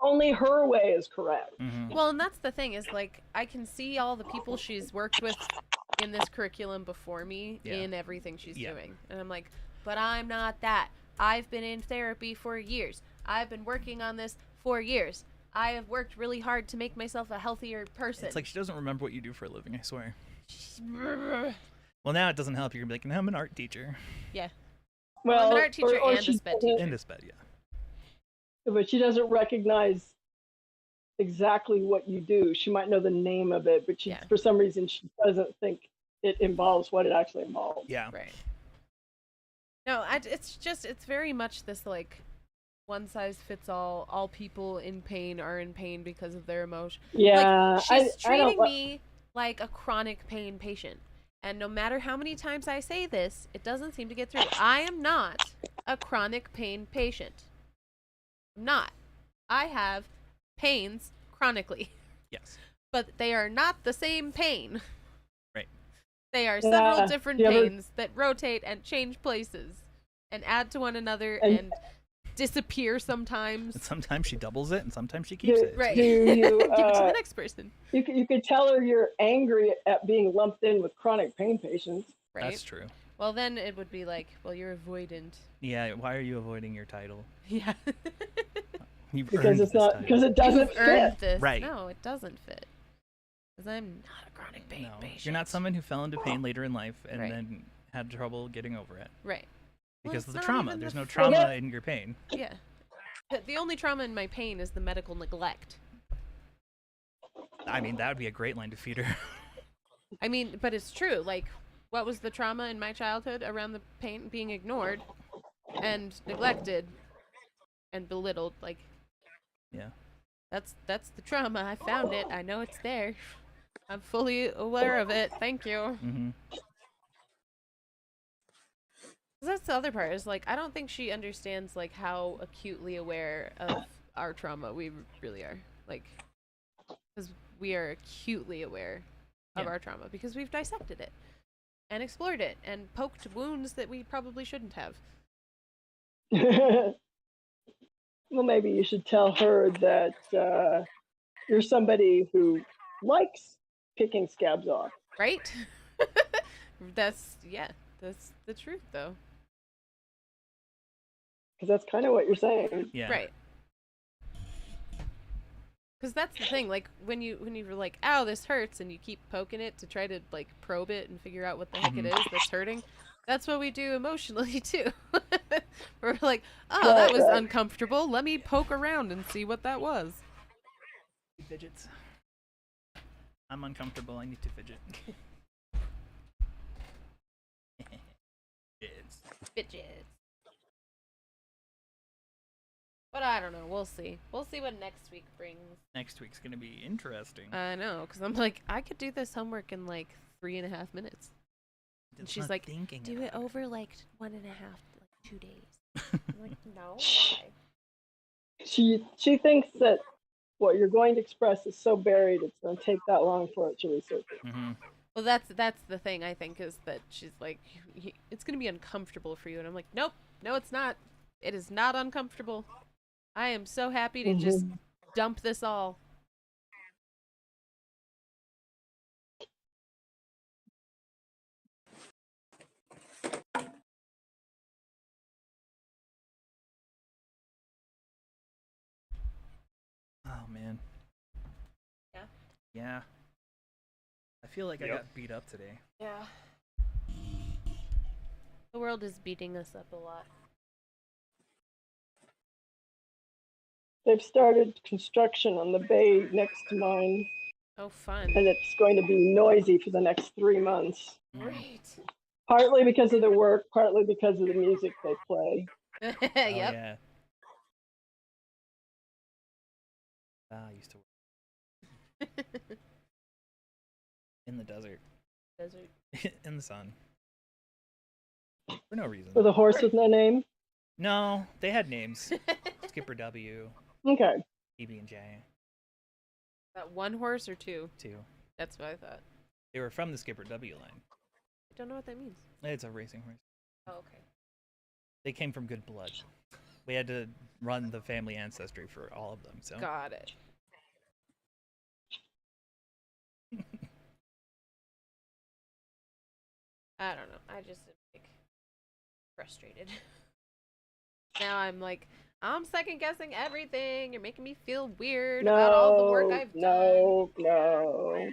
only her way is correct. Hmm well, and that's the thing is like I can see all the people she's worked with in this curriculum before me Yeah. in everything she's Yeah. doing, and I'm like, but I'm not that. I've been in therapy for years. I've been working on this for years. I have worked really hard to make myself a healthier person. It's like she doesn't remember what you do for a living. I swear. Well, now it doesn't help. You're gonna be like, no, I'm an art teacher. Well, I'm an art teacher or and a she sped doesn't- teacher. In this bed, yeah. But she doesn't recognize exactly what you do. She might know the name of it, but Yeah. for some reason she doesn't think it involves what it actually involves. Yeah. Right. No, it's very much this like one size fits all. All people in pain are in pain because of their emotion. Yeah, Like, she's I don't. treating me like a chronic pain patient. And no matter how many times I say this, it doesn't seem to get through. I am not a chronic pain patient. I'm not. I have pains chronically, Yes. but they are not the same pain. Right. They are several Yeah, different you ever- pains that rotate and change places and add to one another And- and disappear sometimes. And sometimes she doubles it, and sometimes she keeps it. Right. Do you, Give it to the next person. you could tell her you're angry at being lumped in with chronic pain patients. Right. That's true. Well, then it would be like, well, you're avoidant. Yeah. Why are you avoiding your title? Yeah. You've because earned it's this not title. because it doesn't You've earned fit. this. Right. No, it doesn't fit. Because I'm not a chronic pain No, patient. you're not someone who fell into pain later in life and Right. then had trouble getting over it Right. Well, because it's of the not trauma. even There's the no f- trauma in your pain. Yeah. The only trauma in my pain is the medical neglect. I mean, that would be a great line to feed her. I mean, but it's true. Like, what was the trauma in my childhood around the pain being ignored and neglected and belittled? Like, Yeah. that's the trauma. I found it. I know it's there. I'm fully aware of it. Thank you. Mm-hmm. 'Cause that's the other part. Is like, I don't think she understands like how acutely aware of our trauma we really are. Like, because we are acutely aware of Yeah. our trauma because we've dissected it and explored it and poked wounds that we probably shouldn't have. Well, maybe you should tell her that you're somebody who likes picking scabs off. Right? That's the truth though. Because that's kind of what you're saying. Yeah. Right. Because that's the thing, like when you were like, "Ow, this hurts," and you keep poking it to try to like probe it and figure out what the heck it is that's hurting. That's what we do emotionally too. We're like, "Oh, that Right, was right. uncomfortable. Let me poke around and see what that was." Fidgets. I'm uncomfortable. I need to fidget. Fidgets. Bitches. But I don't know. We'll see. We'll see what next week brings. Next week's gonna be interesting. I know, because I'm like, I could do this homework in like 3.5 minutes. And It's she's not like, thinking do about it over like 1.5, like 2 days. I'm like, no, why? She thinks that what you're going to express is so buried it's going to take that long for it to resurface. Mm-hmm. Well, that's the thing, I think, is that she's like, it's going to be uncomfortable for you. And I'm like, nope, no, it's not. It is not uncomfortable. I am so happy to just dump this all. Oh man. Yeah? Yeah. I feel like I Yep. got beat up today. Yeah. The world is beating us up a lot. They've started construction on the bay next to mine, Oh, fun. and it's going to be noisy for the next 3 months. Great. Partly because of the work, partly because of the music they play. Oh, Yep. yeah. I used to work in the desert, Desert. in the sun, for no reason. With a horse with no name? No, they had names. Skipper W, Okay. PB and J, That one horse or two? too. That's what I thought. They were from the Skipper W line. I don't know what that means. It's a racing horse. Oh, okay. They came from good blood. We had to run the family ancestry for all of them. So Got it. I don't know. I just am like frustrated. Now I'm like, I'm second guessing everything. You're making me feel weird about all the work I've done. No. yeah.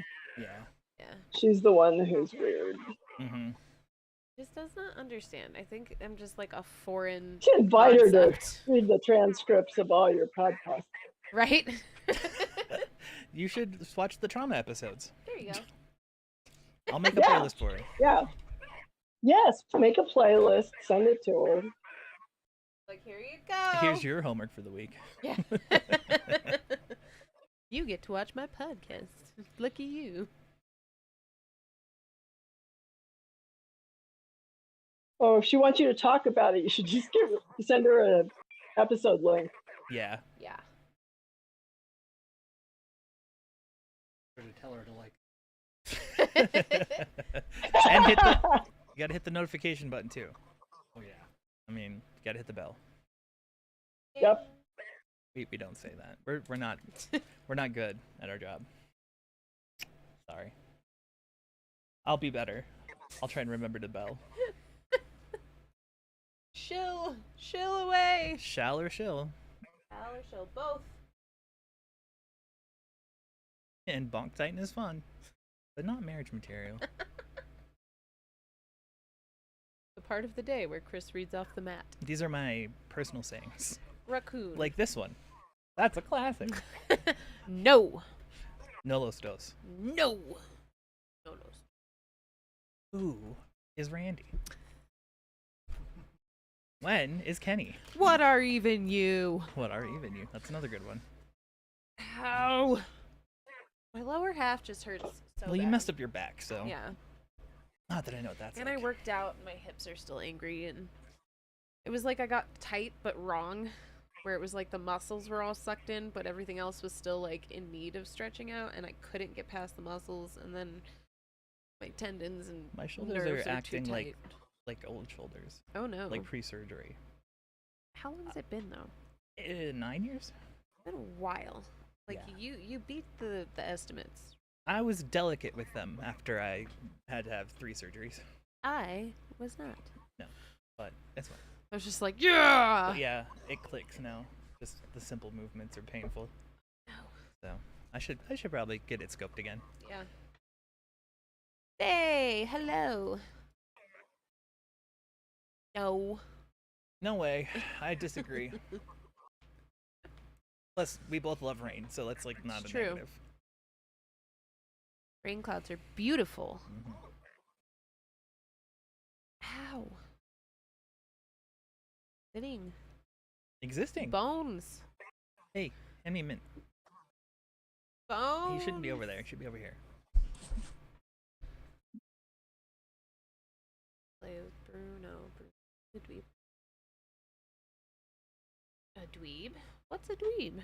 Yeah. She's the one who's weird. Mm-hmm. Just does not understand. I think I'm just like a foreign You should invite her to concept. read the transcripts of all your podcasts. Right? You should watch the trauma episodes. There you go. I'll make a Yeah. playlist for her. Yeah. Yes, make a playlist, send it to her. Like, here you go. Here's your homework for the week. Yeah. You get to watch my podcast. Lucky you. Oh, if she wants you to talk about it, you should just send her an episode link. Yeah. Yeah. To tell her to like. And hit the. You gotta hit the notification button too. Oh yeah. I mean, you gotta hit the bell. Yep. We don't say that. We're not good at our job. Sorry. I'll be better. I'll try and remember the bell. Shill away. Shall or shill? Valor show both. And bonk titan is fun, but not marriage material. The part of the day where Chris reads off the mat. These are my personal sayings. Raccoon. Like this one. That's a classic. No. No los dos. No. No. Who is Randy? When is Kenny? What are even you? What are even you? That's another good one. Ow. My lower half just hurts so Well, you bad. messed up your back, so. Yeah. Not that I know what that's And like. I worked out and my hips are still angry, and it was like I got tight but wrong, where it was like the muscles were all sucked in but everything else was still like in need of stretching out, and I couldn't get past the muscles, and then my tendons and My shoulders nerves are too acting tight. like old shoulders, Oh no. like pre-surgery. How long has it been though? 9 years. It's been a while. Like Yeah. you beat the estimates. I was delicate with them after I had to have 3 surgeries, I was not. but it's fine. I was just like, yeah. But yeah, it clicks now. Just the simple movements are painful. No. So I should probably get it scoped again. Yeah. Hey, hello. No. No way. I disagree. Plus, we both love rain, so that's like not It's a true. negative. Rain clouds are beautiful. Mhm. Ow. Sitting. Existing. Bones. Hey, hand me a mint. Bones. He shouldn't be over there. He should be over here. Play with Bruno. A dweeb. A dweeb? What's a dweeb?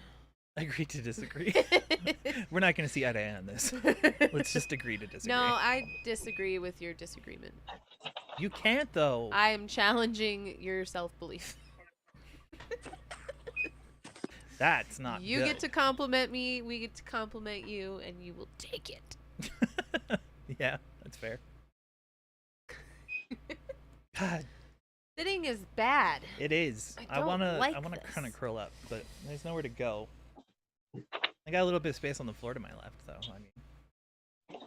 I agree to disagree. We're not going to see eye to eye on this. Let's just agree to disagree. No, I disagree with your disagreement. You can't, though. I am challenging your self-belief. That's not You good. get to compliment me, we get to compliment you, and you will take it. Yeah, that's fair. God, Sitting is bad. it is. I don't wanna like kind this. of curl up, but there's nowhere to go. I got a little bit of space on the floor to my left, though. I mean,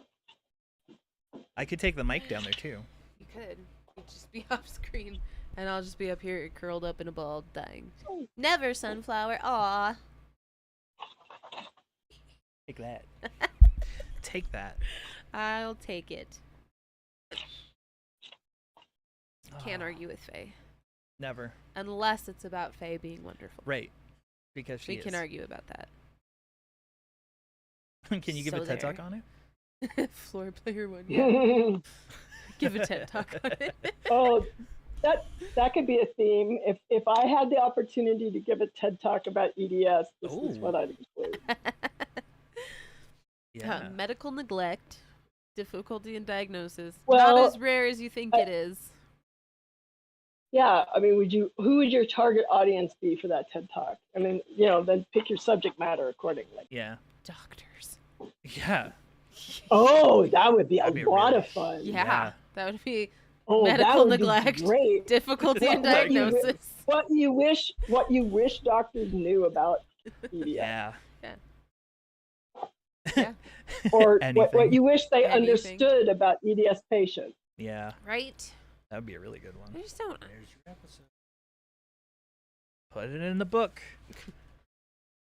I could take the mic down there too. You could. You'd just be off screen, and I'll just be up here curled up in a ball dying. Never, sunflower. Aw. Take that. Take that. I'll take it. Can't Ah, argue with Faye. Never. Unless it's about Faye being wonderful. Right. Because she We is. can argue about that. Can you give So a TED there. talk on it? Floor player one. Yeah. Give a TED talk on it. Oh, that could be a theme. If I had the opportunity to give a TED talk about EDS, this is Ooh. what I'd include. Yeah. Medical neglect, difficulty in diagnosis. Well, Not as rare as you think it is. Yeah, I mean, who would your target audience be for that TED talk? I mean, then pick your subject matter accordingly. Yeah. Doctors. Yeah. Oh, that would be That'd a be lot really- of fun. Yeah, that would be Oh, that medical would be neglect. great. difficulty in What you wi- diagnosis. What you wish doctors knew about EDS. Yeah. Yeah. Or what Anything. you wish they Anything. understood about EDS patients. Yeah. Right? That would be a really good I one. just don't. Put it in the book.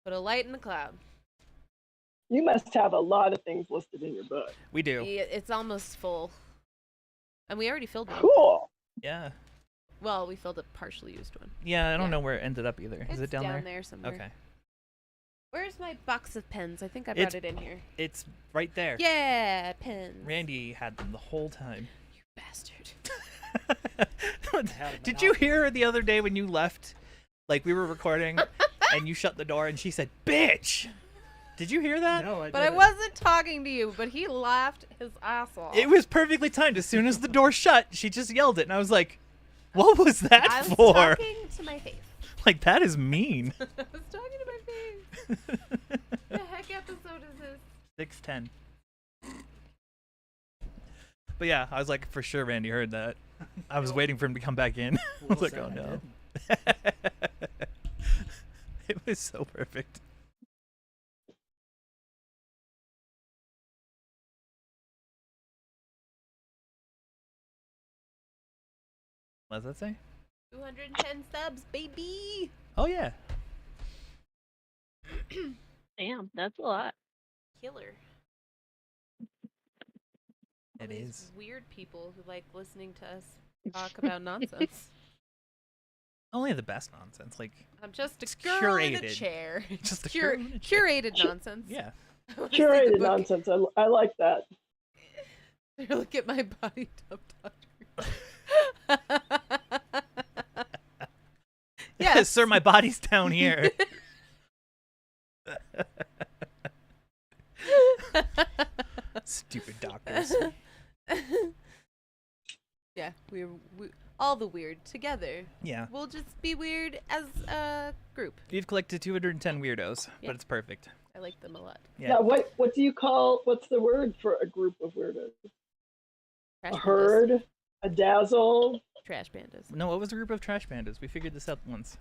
Put a light in the cloud. You must have a lot of things listed in your book. We do. Yeah, it's almost full. And we already filled one. Cool. Yeah. Well, we filled a partially used one. Yeah, I don't Yeah. know where it ended up either. Is It's it down there? there somewhere. Okay. Where's my box of pens? I think I It's- brought it in here. It's right there. Yeah, pens. Randy had them the whole time. You bastard. had a Did you hear her the other day when you left? Like we were recording and you shut the door and she said, "Bitch." Did you hear that? No, But I wasn't talking to you, but he laughed his ass off. It was perfectly timed. As soon as the door shut, she just yelled it and I was like, "What was that I was for?" talking to my face. Like that is mean. I was talking to my face. The heck episode is this? 6:10. But yeah, I was like, for sure Randy heard that. I was waiting for him to come back in. I was like, oh no. It was so perfect. What does that say? 210 subs, baby. Oh yeah. Damn, that's a lot. Killer. All It these is. weird people who like listening to us talk about nonsense. Only the best nonsense, like I'm just It's a girl in a curated. chair. just the girl in a chair. Curated nonsense. Yeah. I wanna see the Curated book. nonsense. I like that. Look at my body dump doctor. Yes, sir, my body's down here. Stupid doctors. Yeah, we all the weird together. Yeah. We'll just be weird as a group. You've collected 210 weirdos, Yeah. but it's perfect. I like them a lot. Yeah. Yeah. What do you call? What's the word for a group of weirdos? Trash A pandas. herd, a dazzle. Trash pandas. No, what was a group of trash pandas? We figured this out once.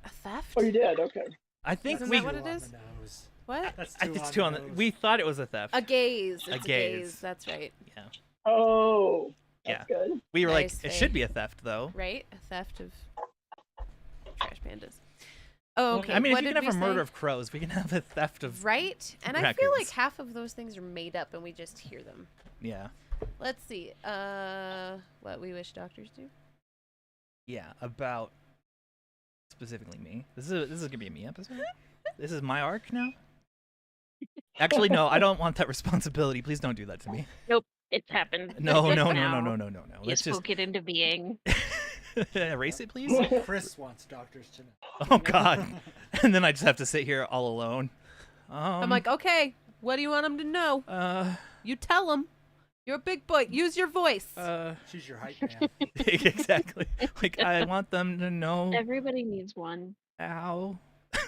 A theft? Oh, you did. Okay. I think Isn't we. that what it Two on is? the nose. What? That's It's two two on on the the. nose. We thought it was a theft. A gaze. It's A a gaze. gaze. That's right. Yeah. Oh, that's good. We were Nice, like, it Faye. should be a theft though. Right? A theft of trash pandas. Oh, okay. I mean, what if you did can have we a murder say? of crows, we can have a theft of. Right? And I feel like raccoons. half of those things are made up and we just hear them. Yeah. Let's see. What we wish doctors do? Yeah. About. Specifically me. This is gonna be a me episode. This is my arc now. Actually, no. I don't want that responsibility. Please don't do that to me. It's happened. No. Now. No. You Let's just spoke it into being. erase it, please. Chris wants doctors to know. Oh God. And then I just have to sit here all alone. I'm like, okay, what do you want them to know? You tell them. You're a big boy. Use your voice. She's your hype man. exactly. Like I want them to know. Everybody needs one. Ow.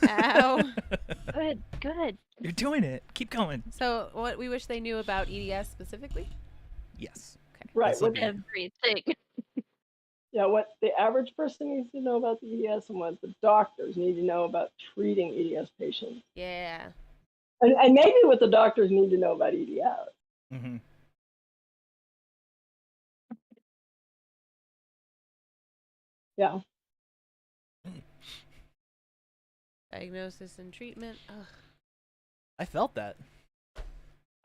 Ow. Good. You're doing it. Keep going. So, what we wish they knew about EDS specifically? Yes. Right. This'll What, be- Everything. yeah. What the average person needs to know about the EDS and what the doctors need to know about treating EDS patients, Yeah. and maybe what the doctors need to know about EDS. Mm-hmm. Yeah. Diagnosis and treatment. Ugh. I felt that.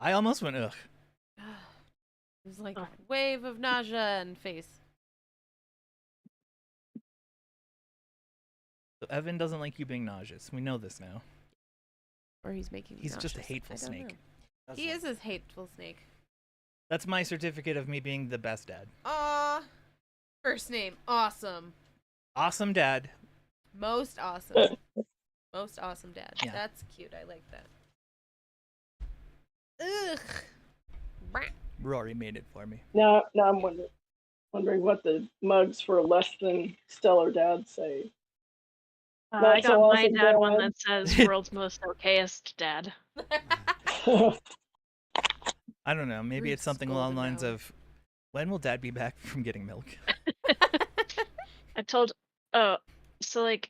I almost went ugh. It was like Ugh. wave of nausea and face. So Evan doesn't like you being nauseous. We know this now. Or he's making me He's just a nauseous. hateful I don't snake. know. That's He like- is a hateful snake. That's my certificate of me being the best dad. Aw. First name. Awesome. Awesome dad. Most awesome. Most awesome dad. Yeah. That's cute. I like that. Ugh. Brah. Rory made it for me. Now I'm wondering what the mugs for less than stellar dads say. I That's got so my awesome, dad one Dad. that says "World's most okayest dad." I don't know. Maybe it's Ruth's something along the golden lines hour. of, when will dad be back from getting milk? I told, so like,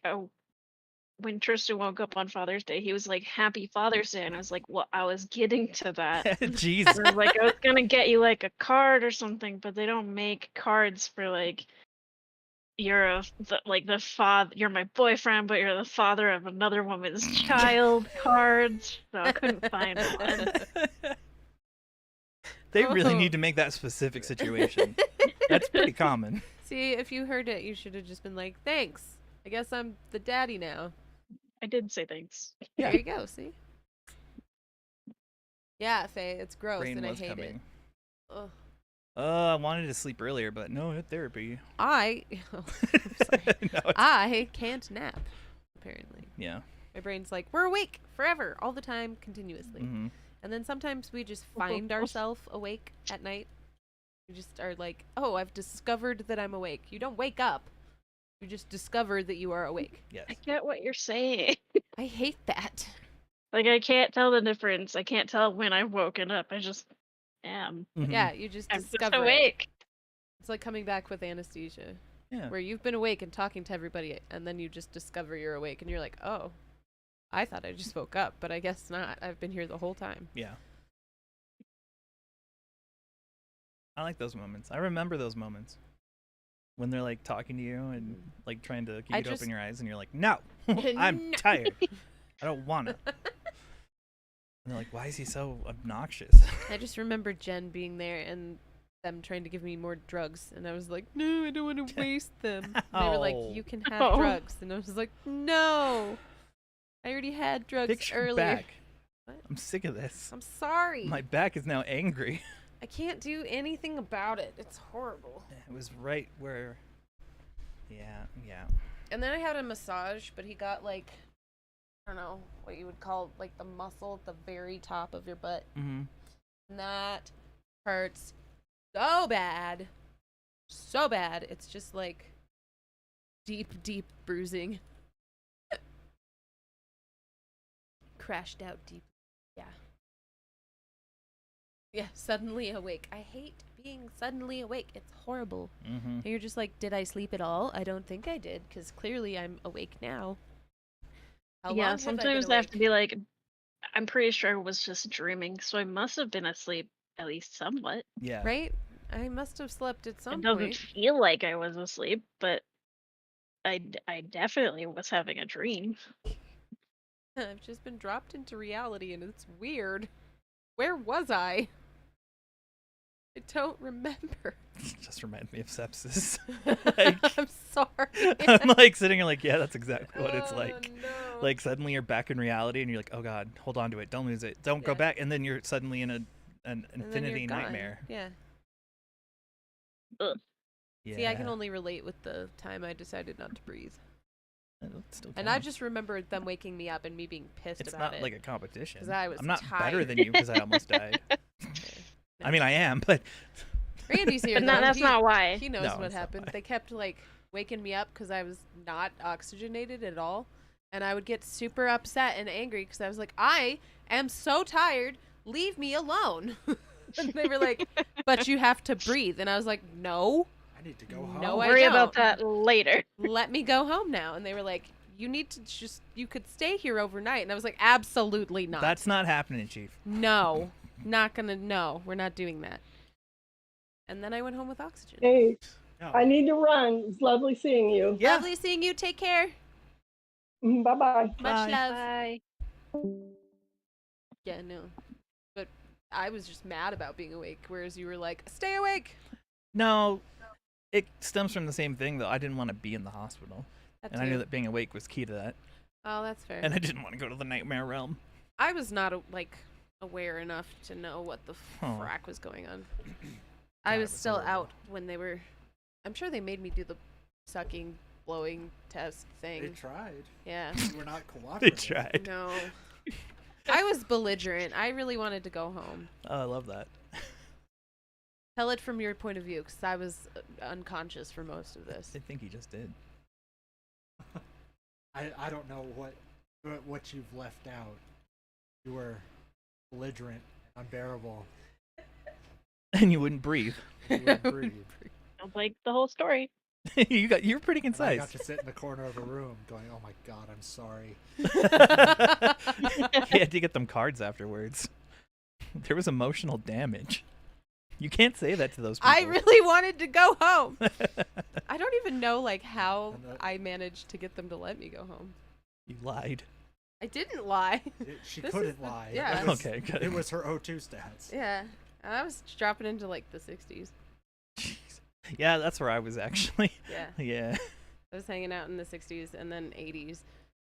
when Tristan woke up on Father's Day, he was like, "Happy Father's Day," and I was like, "Well, I was getting to that." Jeez. I was like, I was gonna get you like a card or something, but they don't make cards for like you're the father, you're my boyfriend, but you're the father of another woman's child cards. So I couldn't find one. They really Oh. need to make that specific situation. That's pretty common. See, if you heard it, you should have just been like, thanks. I guess I'm the daddy now. I did say thanks. Yeah. There you go, see? Yeah, Faye, it's gross Rain and I was hate coming. it. Ugh. I wanted to sleep earlier, but no therapy. I'm sorry. No, it's- I can't nap, apparently. yeah. My brain's like, we're awake forever, all the time, continuously. Mhm. And then sometimes we just find ourselves awake at night. We just are like, oh, I've discovered that I'm awake. You don't wake up. You just discover that you are awake. Yes. I get what you're saying. I hate that. Like I can't tell the difference. I can't tell when I've woken up. I just am. Mhm. Yeah, you just I'm just discover it. awake. It's like coming back with anesthesia, Yeah. where you've been awake and talking to everybody, and then you just discover you're awake, and you're like, oh, I thought I just woke up, but I guess not. I've been here the whole time. Yeah. I like those moments. I remember those moments when they're like talking to you and like trying to get you to open your eyes, and you're like, "No, I'm No. tired. I don't wanna." And they're like, "Why is he so obnoxious?" I just remember Jen being there and them trying to give me more drugs, and I was like, "No, I don't want to waste them." And they were like, Oh. "You can have Oh. drugs," and I was like, "No, I already had drugs Fix your earlier." back. What? I'm sick of this. I'm sorry. My back is now angry. I can't do anything about it. It's horrible. It was right where. Yeah. And then I had a massage, but he got like, I don't know what you would call like the muscle at the very top of your butt. Mm-hmm. And that hurts so bad. So bad. It's just like deep, deep bruising. Crashed out deep. Yeah. Yeah, suddenly awake. I hate being suddenly awake. It's horrible. Mm-hmm. And you're just like, did I sleep at all? I don't think I did, because clearly I'm awake now. How long Yeah, have I been sometimes I have to awake? be like, I'm pretty sure I was just dreaming, so I must have been asleep at least somewhat. Yeah. Right? I must have slept at some It doesn't point. feel like I was asleep, but I definitely was having a dream. I've just been dropped into reality, and it's weird. Where was I? I don't remember. Just reminds me of sepsis. Like, I'm sorry. I'm like sitting here like, yeah, that's exactly what it's Oh, like. no. Like suddenly you're back in reality and you're like, oh god, hold on to it, don't lose it, don't go Yeah. back, and then you're suddenly in an And then you're infinity gone. nightmare. Yeah. Ugh. Yeah. See, I can only relate with the time I decided not to breathe. It'll still And I count. just remember them waking me up and me being pissed It's about not it. like a competition. 'Cause I was I'm not better tired. than you because I almost died. I mean, I am, but Randy's here. But though. that's He- not why. He knows No, what that's not happened. why. They kept like waking me up because I was not oxygenated at all, and I would get super upset and angry because I was like, I am so tired. Leave me alone. And they were like, but you have to breathe, and I was like, no, I need to go home. No, I Worry about don't. that later. let me go home now. And they were like, you need to just, you could stay here overnight. And I was like, absolutely not. that's not happening, Chief. No, not gonna, no, we're not doing that. And then I went home with oxygen. Hey, No. I need to run. It's lovely seeing you. Yeah. Lovely seeing you. Take care. Bye bye. Much Bye. love. Bye. Yeah, no. But I was just mad about being awake, whereas you were like, stay awake. No, it stems from the same thing though. I didn't want to be in the hospital, That and I knew too. that being awake was key to that, Oh, that's fair. and I didn't want to go to the nightmare realm. I was not like aware enough to know what the Oh. frack was going on. I God, was it was still horrible. out when they were. I'm sure they made me do the sucking, blowing test They thing. tried. Yeah. We're not They cooperative. tried. No. I was belligerent. I really wanted to go home. Oh, I love that. Tell it from your point of view, because I was unconscious for most of this. I think he just did. I don't know what you've left out. You were belligerent, unbearable. And you wouldn't breathe. You wouldn't breathe. Sounds like the whole story. You're pretty And I concise. got to sit in the corner of a room going, oh my god, I'm sorry. He had to get them cards afterwards. There was emotional damage. You can't say that to those people. I really wanted to go home. I don't even know like how And that- I managed to get them to let me go home. You lied. I didn't lie. She This is couldn't the- lie. yeah. It was, Okay, good. It was her O2 stats. Yeah. And I was dropping into like the 60s. Jeez. Yeah, that's where I was actually. Yeah. Yeah. I was hanging out in the 60s and then 80s.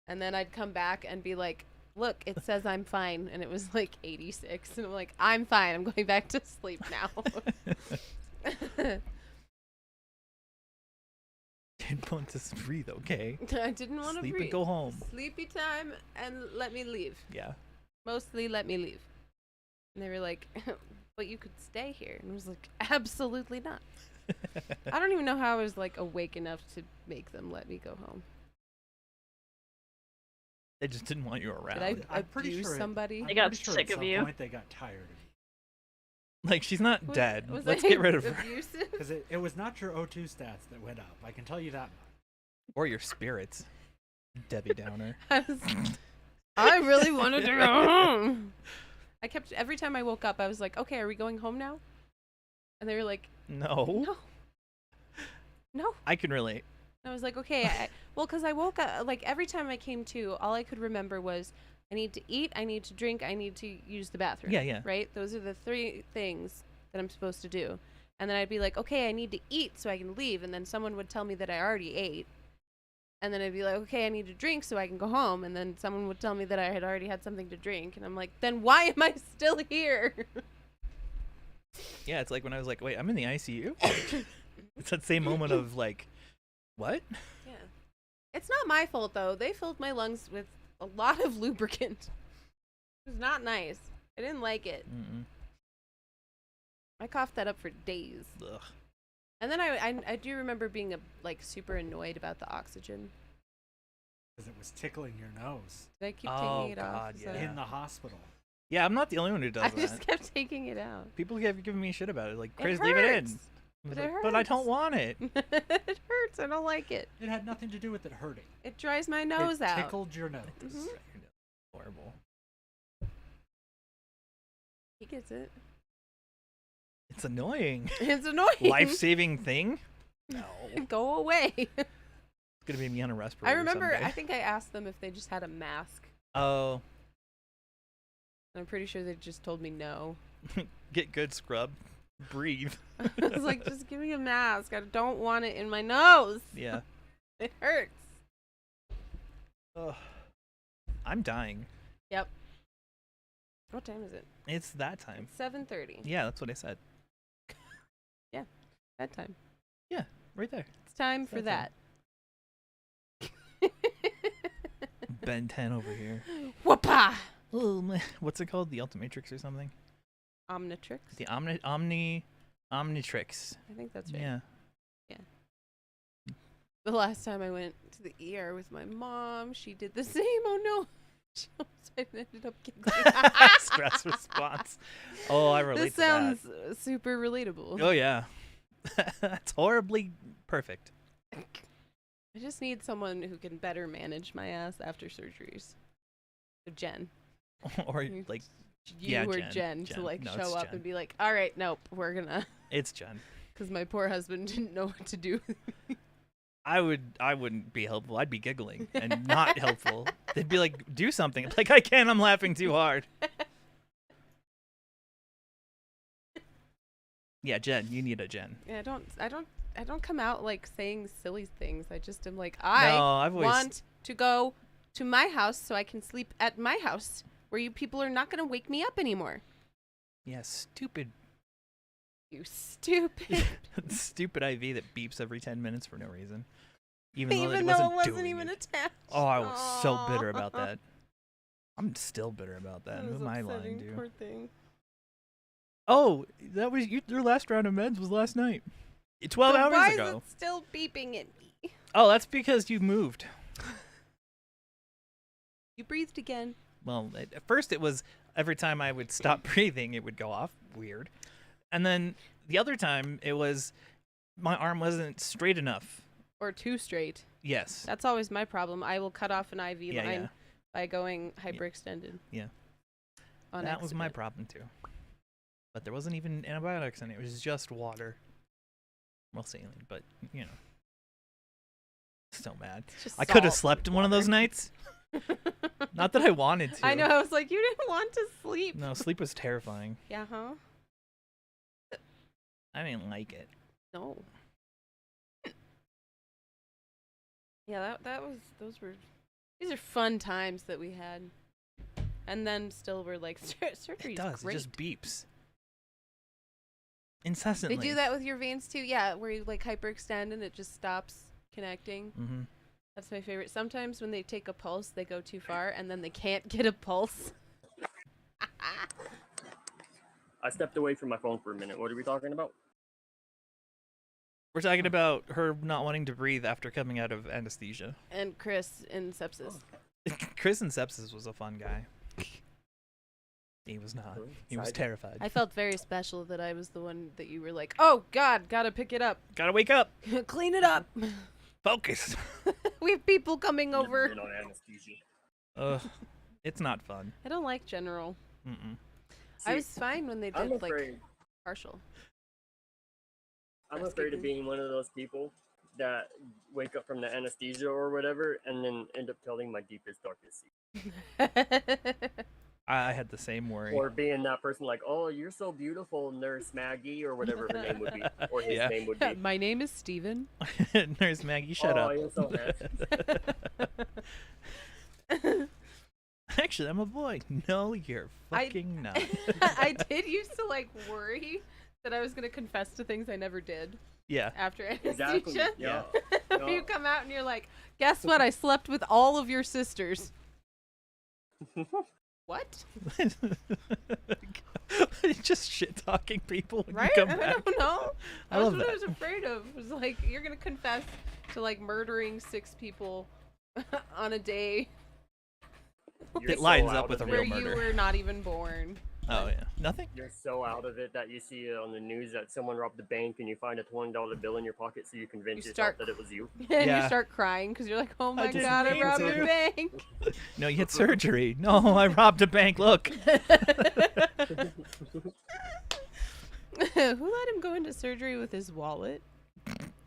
And then I'd come back and be like, look, it says I'm fine. And it was like 86. And I'm like, I'm fine. I'm going back to sleep now. Didn't want to breathe, okay? I didn't want to Sleep breathe. and go home. Sleepy time and let me leave. Yeah. Mostly let me leave. And they were like, but you could stay here. And I was like, absolutely not. I don't even know how I was like awake enough to make them let me go home. They just didn't want you around. Did I I'm pretty abuse sure it- somebody? I'm They got pretty sure sick at of some you. point they got tired of you. Like, she's not Was- dead. was Let's I get rid of her. abusive? Because it was not your O2 stats that went up. I can tell you that much. Or your spirits. Debbie Downer. I was I really wanted to go home. I kept, every time I woke up, I was like, okay, are we going home now? And they were like, No. no. No. I can relate. I was like, okay, well, because I woke up, like, every time I came to, all I could remember was, I need to eat, I need to drink, I need to use the bathroom. Yeah, yeah. Right? Those are the 3 things that I'm supposed to do. And then I'd be like, okay, I need to eat so I can leave. And then someone would tell me that I already ate. And then I'd be like, okay, I need to drink so I can go home. And then someone would tell me that I had already had something to drink. And I'm like, then why am I still here? Yeah, it's like when I was like, wait, I'm in the ICU? It's that same moment of like, what? Yeah. It's not my fault, though. They filled my lungs with a lot of lubricant. It was not nice. I didn't like it. Mm-mm. I coughed that up for days. Ugh. And then I do remember being like super annoyed about the oxygen. Because it was tickling your nose Did I keep Oh, taking it off? God, Is yeah. that- in the hospital. Yeah, I'm not the only one who does I that. just kept taking it out. People have given me shit about it. Like, It Chris, leave it in. hurts. I was But it like, but I don't hurts. want it. It hurts. I don't like it. It had nothing to do with it hurting. It dries my nose it out. tickled your nose. Mhm. Horrible. He gets it. It's annoying. It's annoying. Life-saving thing? No. It's Go away. gonna be me on a respirator I remember, someday. I think I asked them if they just had a mask. Oh, And I'm pretty sure they just told me no. get good, scrub. Breathe. I was like, just give me a mask. I don't want it in my nose. Yeah. It hurts. Ugh. I'm dying. Yep. What time is it? It's that time. It's 7:30. Yeah, that's what I said. Bedtime. Right there. It's time for Bedtime. that. Ben 10 over here. Whoopah! Oh, man. What's it called? The Ultimatrix or something? Omnitrix. The Omnitrix. I think that's right. Yeah. The last time I went to the ER with my mom, she did the same. Oh no. She almost ended up giggling. Stress response. Oh, I relate This to that. sounds super relatable. Oh, yeah. That's horribly perfect. I just need someone who can better manage my ass after surgeries. So Jen. Or, You- like, You Yeah, or Jen. Jen to Jen. like No, show it's up Jen. and be like, all right, nope, we're gonna. it's Jen. Because my poor husband didn't know what to do. I wouldn't be helpful. I'd be giggling and not helpful. They'd be like, do something. Like, I can't, I'm laughing too hard. Yeah, Jen, you need a Jen. Yeah, I don't come out like saying silly things. I just am like, No, I I've always want to go to my house so I can sleep at my house where you people are not going to wake me up anymore. Yeah, stupid You stupid. stupid IV that beeps every 10 minutes for no reason. Even though Even it though wasn't, it wasn't doing even it. attached. Oh, I was so bitter Aw. about that. I'm still bitter about that. That Who was am I upsetting, lying to? Poor thing. Oh, that was your last round of meds was last night. 12 So hours why ago. is it still beeping at me? Oh, that's because you moved. You breathed again. Well, at first it was every time I would stop breathing, it would go off. Weird. And then the other time it was my arm wasn't straight enough. Or too straight. Yes. That's always my problem. I will cut off an IV Yeah, line yeah. by going hyperextended. Yeah. On That was my accident. problem too. But there wasn't even antibiotics in it. It was just water. Well, saline, but you know. So mad. It's just I could have salt slept and one of those water. nights. Not that I wanted to. I know. I was like, you didn't want to sleep. No, sleep was terrifying. Yeah, huh? I didn't like it. No. Yeah, these are fun times that we had. And then still we're like, surgery's It does. great. It just beeps. Incessantly. They do that with your veins too, yeah, where you like hyperextend and it just stops connecting. Mm-hmm. That's my favorite. Sometimes when they take a pulse, they go too far and then they can't get a pulse. I stepped away from my phone for a minute. What are we talking about? We're talking about her not wanting to breathe after coming out of anesthesia. And Chris in sepsis. Chris in sepsis was a fun guy. He was not. Really? He was Side- terrified. I felt very special that I was the one that you were like, oh God, gotta pick it up. Gotta wake up. Clean it up. Focus. We have people coming Never over. been on anesthesia. Ugh. It's not fun. I don't like general. Mm-mm. I See, was fine when they I'm did like afraid. partial. I'm Breast afraid of feeding. being one of those people that wake up from the anesthesia or whatever, and then end up telling my deepest, darkest secret. I had the same worry. Or being that person like, oh, you're so beautiful, Nurse Maggie, or whatever her name would be, or his Yeah. name would be. My name is Steven. Nurse Maggie, shut Oh, up. you're so handsome. Actually, I'm a boy. No, you're fucking not. I did used to like worry that I was gonna confess to things I never did Yeah. after Exactly. anesthesia. Yeah. You come out and you're like, guess what? I slept with all of your sisters. What? Just shit talking people when Right? you come I back. don't know. I That's love what I that. was afraid of. Was like, you're gonna confess to like murdering 6 people on a day You're It lines so up out with of a where real it. you murder. were not even born. Oh yeah, nothing. You're so out of it that you see it on the news that someone robbed the bank and you find a $20 bill in your pocket so you convince You yourself start- that it was you. And Yeah. you start crying because you're like, oh my didn't god, I mean robbed to." a bank. No, you had surgery. No, I robbed a bank. Look. Who let him go into surgery with his wallet?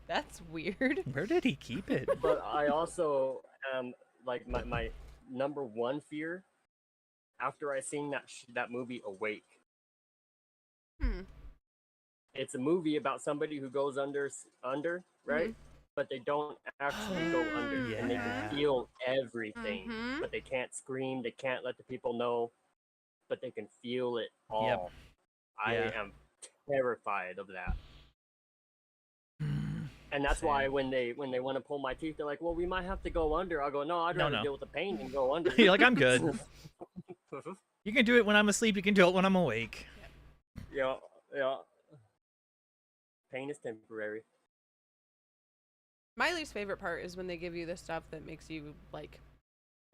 That's weird. Where did he keep it? But I also am like my number one fear after I seen that movie Awake. Hmm. It's a movie about somebody who goes under, right? But they don't actually go under, and they Yeah. can feel everything, Mhm. but they can't scream, they can't let the people know, but they can feel it all. I Yeah. am terrified of that. And that's why Same. when they want to pull my teeth, they're like, "Well, we might have to go under." I'll go, "No, I'd No, rather no. deal with the pain than go under." You're like, I'm good. You can do it when I'm asleep. You can do it when I'm awake. Yeah. Pain is temporary. My least favorite part is when they give you the stuff that makes you like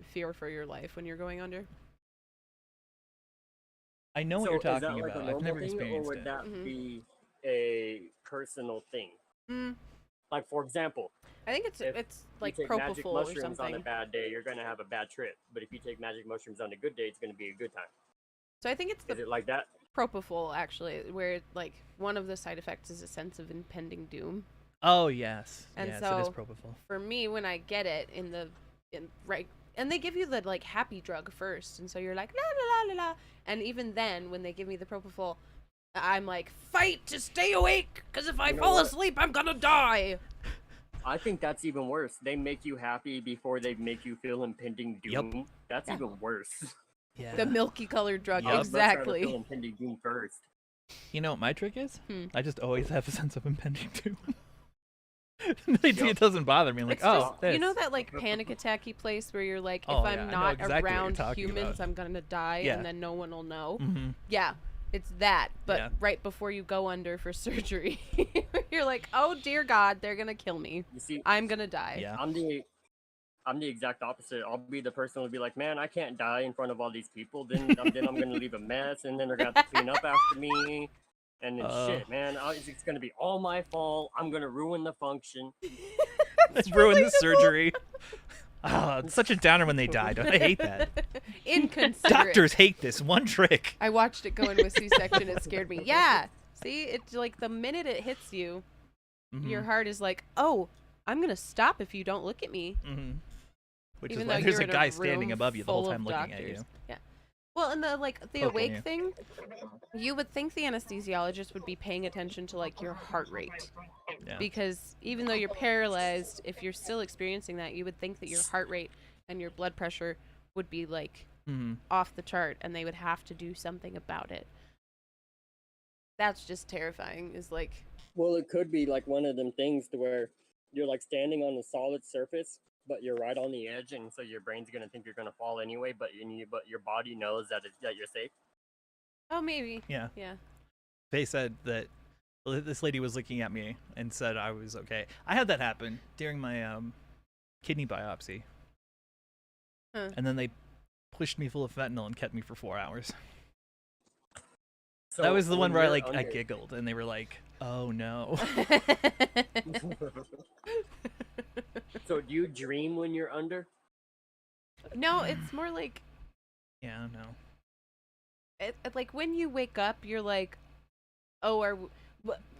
fear for your life when you're going under. I know what So you're is that talking like a about. I've normal never thing, experienced or would it. that Mhm. be a personal thing? Mm. Like, for example, I think it's If like you take magic propofol or mushrooms on a something. bad day, you're gonna have a bad trip. But if you take magic mushrooms on a good day, it's gonna be a good time. So I think it's Is the it like that? propofol actually, where like one of the side effects is a sense of impending doom. Oh yes, And yes, it is so- propofol. For me, when I get it right, and they give you the like happy drug first, and so you're like la la la la la, and even then when they give me the propofol, I'm like fight to stay awake, because if I You know fall what? asleep, I'm gonna die. I think that's even worse. They make you happy before they make you feel impending Yup. doom. That's Yeah. even worse. Yeah. The milky colored drug, Yup. I'd much rather exactly. feel impending doom first. You know what my trick is? Hmm. I just always have a sense of impending doom. It Yup. doesn't bother me. I'm like, It's oh, just, this. you know that like panic attacky place where you're like, if Oh, I'm yeah, I know not exactly what you're around talking humans, about. I'm gonna die, Yeah. and then no one will know. Mm-hmm. Yeah, it's that, but Yeah. right before you go under for surgery, you're like, oh dear God, they're gonna kill me. You see, I'm gonna die. Yeah. I'm the exact opposite. I'll be the person who'll be like, "Man, I can't die in front of all these people. Then I'm gonna leave a mess, and then they're gonna have to clean up after me." And then shit, man, it's gonna be all my fault. I'm gonna ruin the function. It's ruined the surgery. Ah, it's such a downer when they die. Don't I hate that? Inconsiderate. Doctors hate this one trick. I watched it go into a C-section. It scared me. Yeah. See, it's like the minute it hits you, your Mhm. heart is like, oh, I'm gonna stop if you don't look at me. Mhm. Which Even is though why there's you're a in guy room standing above you the whole full time of looking at you. doctors. Yeah. Well, and the like the Poking awake you. thing, you would think the anesthesiologist would be paying attention to like your heart rate, Yeah. because even though you're paralyzed, if you're still experiencing that, you would think that your heart rate and your blood pressure would be like Mhm. off the chart, and they would have to do something about it. That's just terrifying. Is like, Well, it could be like one of them things to where you're like standing on a solid surface, but you're right on the edge, and so your brain's gonna think you're gonna fall anyway. But your body knows that you're safe. oh maybe. Yeah. Yeah. They said that this lady was looking at me and said I was okay. I had that happen during my kidney biopsy. Huh. And then they pushed me full of fentanyl and kept me for 4 hours. So That was the one when where I you're like I under- giggled and they were like, "Oh no." So do you dream when you're under? No, it's more like Yeah, no. Like when you wake up, you're like, oh,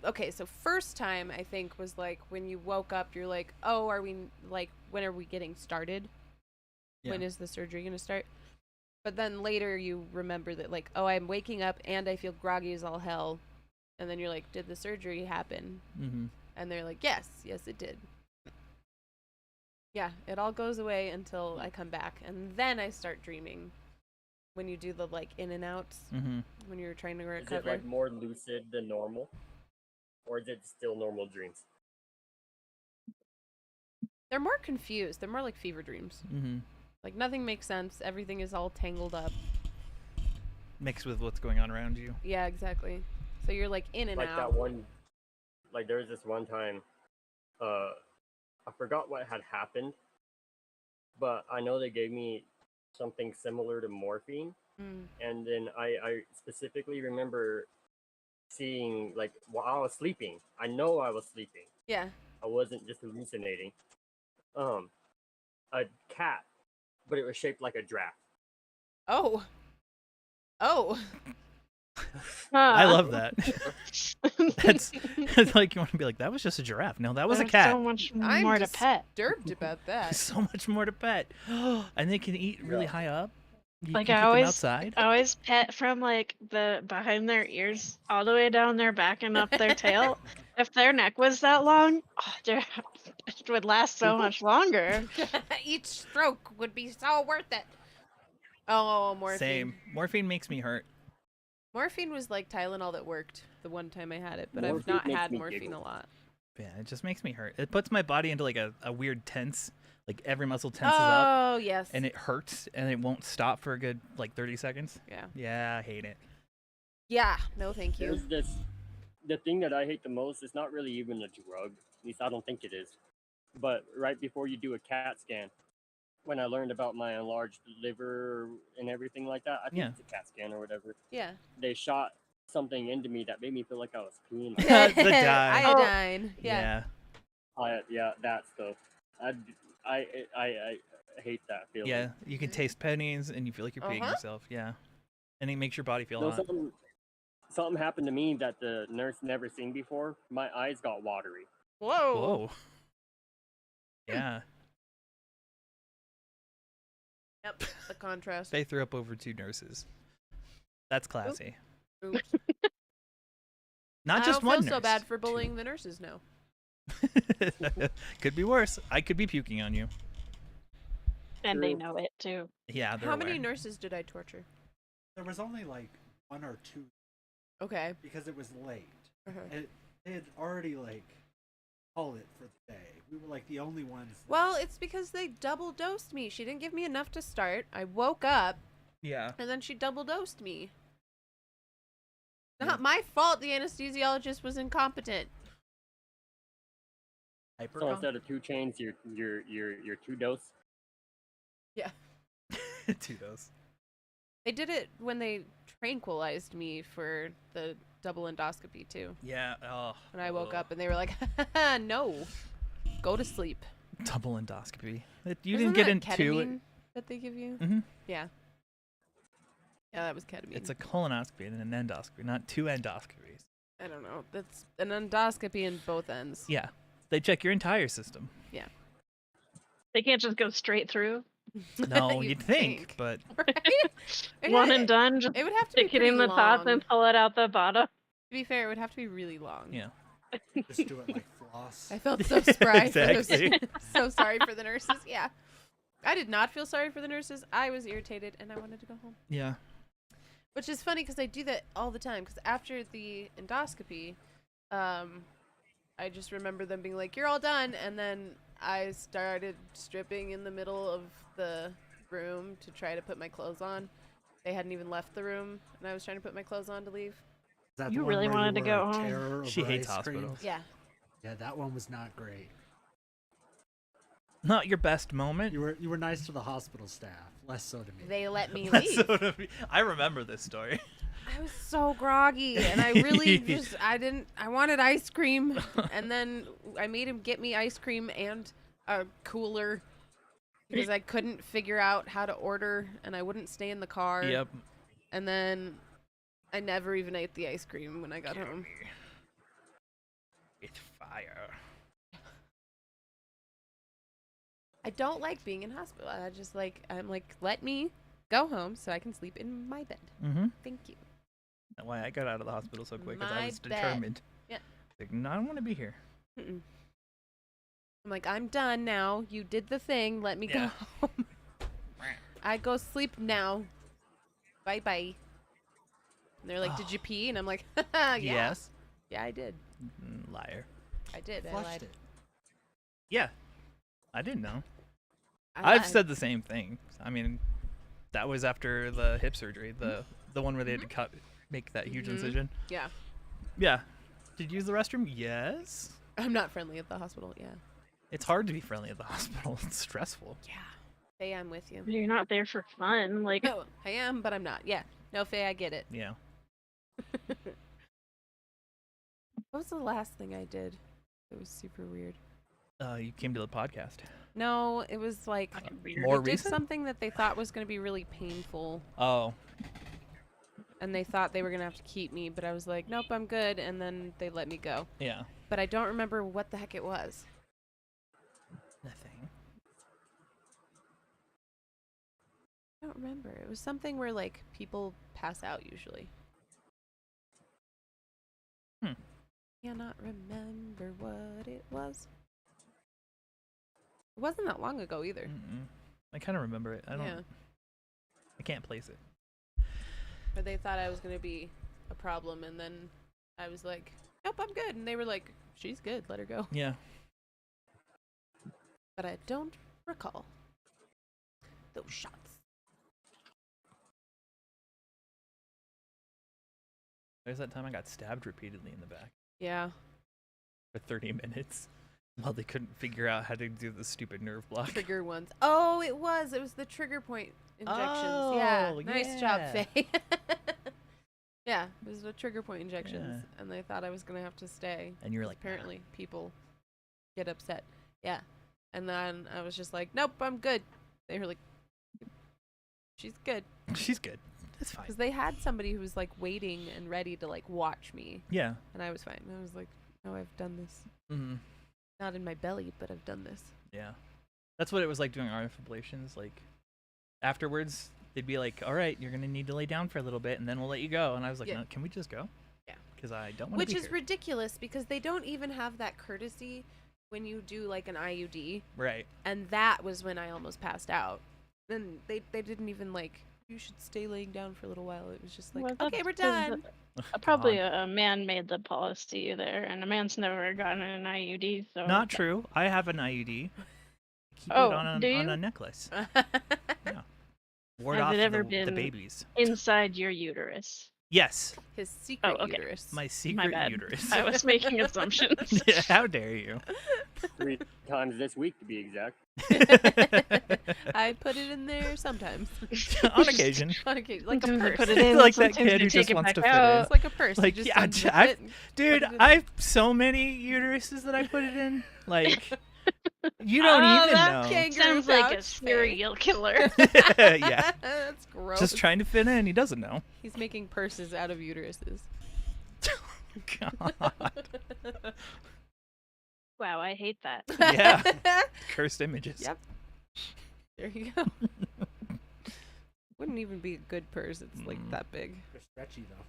okay, so first time I think was like when you woke up, you're like, oh, are we like, when are we getting started? Yeah. When is the surgery gonna start? But then later you remember that like, oh, I'm waking up and I feel groggy as all hell, and then you're like, did the surgery happen? Mm-hmm. And they're like, yes, it did. Yeah, it all goes away until I come back, and then I start dreaming. When you do the like in and outs, Mm-hmm. when you're trying to Is recover. it like more lucid than normal, or is it still normal dreams? They're more confused. They're more like fever dreams. Mm-hmm. Like nothing makes sense. Everything is all tangled up. Mixed with what's going on around you. Yeah, exactly. So you're like in and Like out. that one, like there was this one time, I forgot what had happened, but I know they gave me something similar to morphine, and then I specifically remember seeing, like, while I was sleeping, I know I was sleeping, Yeah. I wasn't just hallucinating, a cat, but it was shaped like a giraffe. Oh. Oh. I love that. That's like you want to be like, that was just a giraffe. No, that was a There's cat. so much I'm more to pet. disturbed about that. So much more to pet. And they can eat really high up. You Like can I keep them always, outside. I always pet from like the behind their ears all the way down their back and up their tail. If their neck was that long, it would last so much longer. Each stroke would be so worth it. Oh, morphine. Same. Morphine makes me hurt. Morphine was like Tylenol that worked the one time I had it, but I've Morphine not makes had me morphine giggle. a lot. Yeah, it just makes me hurt. It puts my body into like a weird tense. Like every muscle tenses up. Oh, yes. And it hurts and it won't stop for a good like 30 seconds. Yeah. Yeah, I hate it. Yeah. No, thank you. There's the thing that I hate the most is not really even a drug. At least I don't think it is. But right before you do a CAT scan, when I learned about my enlarged liver and everything like that, I think Yeah. it's a CAT scan or whatever. Yeah. They shot something into me that made me feel like I was peeing. The dye. Iodine. Yeah. Yeah, that stuff. I hate that feeling. Yeah, you can taste pennies and you feel like you're peeing Uh-huh. yourself. Yeah. And it makes your body feel No, hot. something happened to me that the nurse never seen before. My eyes got watery. Whoa. Whoa. Yeah. Yep. The contrast. They threw up over 2 nurses. That's classy. Oops. Not I just don't one feel so nurse. bad for bullying the nurses now. Could be worse. I could be puking on you. And they True. know it too. Yeah, they're How many aware. nurses did I torture? There was only like 1 or 2 Okay. because it was late. Uh-huh. They had already like called it for the day. We were like the only ones. that- Well, it's because they double dosed me. She didn't give me enough to start. I woke up Yeah. and then she double dosed me. Not my fault the anesthesiologist was incompetent. So instead of 2 chains, you're 2 dose. Yeah. 2 dose. They did it when they tranquilized me for the double endoscopy too. Yeah. Oh. When I woke ugh. up and they were like, no, go to sleep. Double endoscopy. You Isn't didn't get that into it. ketamine that they give you? Mhm. Yeah. Yeah, that was ketamine. It's a colonoscopy and an endoscopy, not 2 endoscopies. I don't know. That's an endoscopy in both ends. Yeah. They check your entire system. They can't just go straight through. No, you'd think, but Right? One Yeah, and done. Just It would have to be stick it pretty in the top long. and pull it out the bottom. To be fair, it would have to be really long. yeah. Just do it like floss. I felt so spry Exactly. for those. So sorry for the nurses. Yeah. I did not feel sorry for the nurses. I was irritated and I wanted to go home. Yeah. Which is funny because I do that all the time. Because after the endoscopy, I just remember them being like, "You're all done," and then I started stripping in the middle of the room to try to put my clothes on. They hadn't even left the room, and I was trying to put my clothes on to leave. Is that You the one really where wanted to were go a home. terror She over hates ice cream? hospitals. Yeah. Yeah, that one was not great. Not your best moment. You were nice to the hospital staff, less so to me. They let me That's leave. so to me. I remember this story. I was so groggy, and I really I wanted ice cream, and then I made him get me ice cream and a cooler, because I couldn't figure out how to order, and I wouldn't stay in the car. Yep. And then I never even ate the ice cream when I got home. It's fire. I don't like being in hospital. I'm like, let me go home so I can sleep in my bed. Mm-hmm. Thank you. That's why I got out of the hospital so quick, because I My was bed. determined. Yeah. Like, no, I don't want to be here. Mm-mm. I'm like, I'm done now. You did the thing. Let me Yeah. go home. I go sleep now. Bye bye. And they're like, did you pee? And I'm like, yeah. Yes. Yeah, I did. Liar. I did. I Flushed lied. it. Yeah. I didn't know. I I've lied. said the same thing. I mean, that was after the hip surgery, the one where they had to make that huge incision. Yeah. Yeah. Did you use the restroom? Yes. I'm not friendly at the hospital. Yeah. It's hard to be friendly at the hospital. It's stressful. Yeah. Faye, I'm with you. You're not there for fun. Like, No, I am, but I'm not. Yeah. No, Faye, I get it. Yeah. What was the last thing I did? It was super weird. You came to the podcast. No, it was like More they did recent? something that they thought was going to be really painful, Oh. and they thought they were going to have to keep me, but I was like, nope, I'm good, and then they let me go. Yeah. But I don't remember what the heck it was. Nothing. I don't remember. It was something where like people pass out usually. Cannot remember what it was. It wasn't that long ago either. Mm-mm. I kind of remember it. I don't. Yeah. I can't place it. But they thought I was going to be a problem, and then I was like, nope, I'm good. And they were like, she's good, let her go. Yeah. But I don't recall those shots. There's that time I got stabbed repeatedly in the back Yeah. for 30 minutes while they couldn't figure out how to do the stupid nerve block. Trigger ones. Oh, it was the trigger point injections. Yeah. Oh, Nice job, yeah. Faye. Yeah, it was the trigger point injections, and they thought I was going to have to stay. And you were 'cause like, apparently people get upset. Yeah. And then I was just like, nope, I'm good. They were like, she's good. she's good. That's fine. Because they had somebody who was like waiting and ready to like watch me, Yeah. and I was fine. I was like, no, I've done this. Mm-hmm. Not in my belly, but I've done this. Yeah. That's what it was like doing RF ablations. Like, afterwards, they'd be like, all right, you're going to need to lay down for a little bit, and then we'll let you go. And I was like, Yeah. no, can we just go? Yeah. Because I don't want to Which be is here. ridiculous because they don't even have that courtesy when you do like an IUD. Right. And that was when I almost passed out. Then they didn't even like, you should stay laying down for a little while. It was just like, well, okay, that's we're 'cause done. probably God. a man made the policy there, and a man's never gotten an IUD. So Not true. I have an IUD. Keep Oh, it on do a you? necklace. Ward Has off it ever the been babies. inside your uterus. Yes. His secret okay. uterus. My My secret bad. uterus. I was making assumptions. Yeah, how dare you? 3 times this week to be exact. I put it in there sometimes. On occasion. On occasion, like a Sometimes I purse. put it in, Like that sometimes kid I who take just it wants back to fit out. It's like a purse. Like, you just yeah, unzip it and Dude, put it in. I've so many uteruses that I put it in. Like, you don't Oh, even that know. kangaroo Sounds like a pouch, Faye. serial killer. Yeah. That's gross. Just trying to fit in. He doesn't know. He's making purses out of uteruses. God. Wow, I hate that. Yeah. Cursed images. Yep. There you go. Wouldn't even be a good purse. It's like that big. They're stretchy though.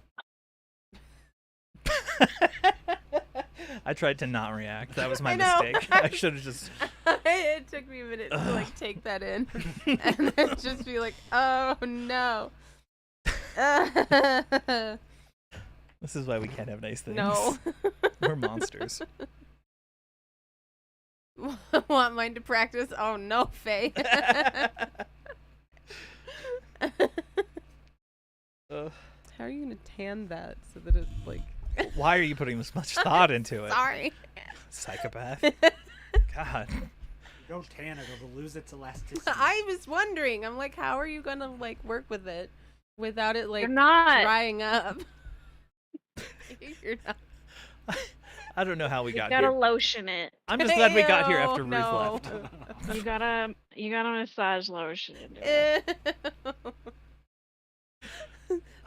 I tried to not react. That was my I know. mistake. I should have just. It took me a minute to like take that in, and then just be like, "Oh no." This is why we can't have nice things. No. We're monsters. Want mine to practice? Oh no, Faye. Ugh. How are you gonna tan that so that it's like? Why are you putting this much thought into it? Sorry. Psychopath. God. You don't tan it, it'll lose its elasticity. I was wondering. I'm like, how are you gonna like work with it without it like You're not. drying up? You're not. I don't know how we You got gotta here. lotion it. I'm just glad we got here Ew, after Ruth no. left. You gotta massage lotion it. Ew.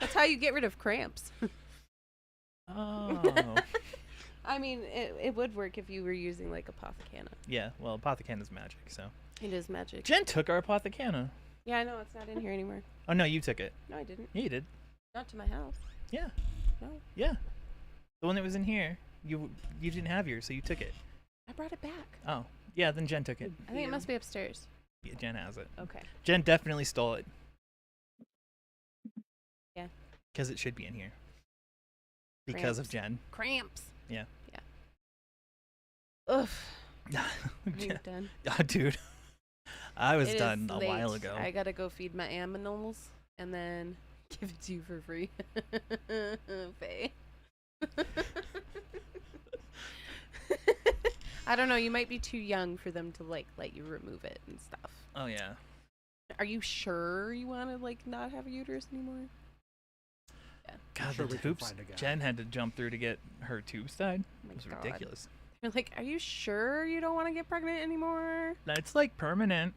That's how you get rid of cramps. Oh. I mean, it would work if you were using like Apothecana. Yeah, well, Apothecana's magic, so. It is magic. Jen took our Apothecana. Yeah, I know it's not in here anymore. Oh, no, you took it. No, I didn't. Yeah, you did. Not to my house. Yeah. No, Yeah. The one that was in here. You didn't have yours, so you took it. I brought it back. Oh. Yeah, then Jen took it. I think it must be upstairs. Yeah, Jen has it. Okay. Jen definitely stole it. Yeah. Because it should be in here. Because of Jen. Cramps. Yeah. Yeah. Ugh. Are you Jen- done? Oh, dude. I was It is done a while late. ago. I gotta go feed my animals and then give it to you for free. Faye. I don't know. You might be too young for them to like let you remove it and stuff. Oh, yeah. Are you sure you want to like not have a uterus anymore? God, sure the we can hoops find a guy. Jen had to jump through to get her tubes tied. Oh my It was God. ridiculous. You're like, are you sure you don't want to get pregnant anymore? It's like permanent.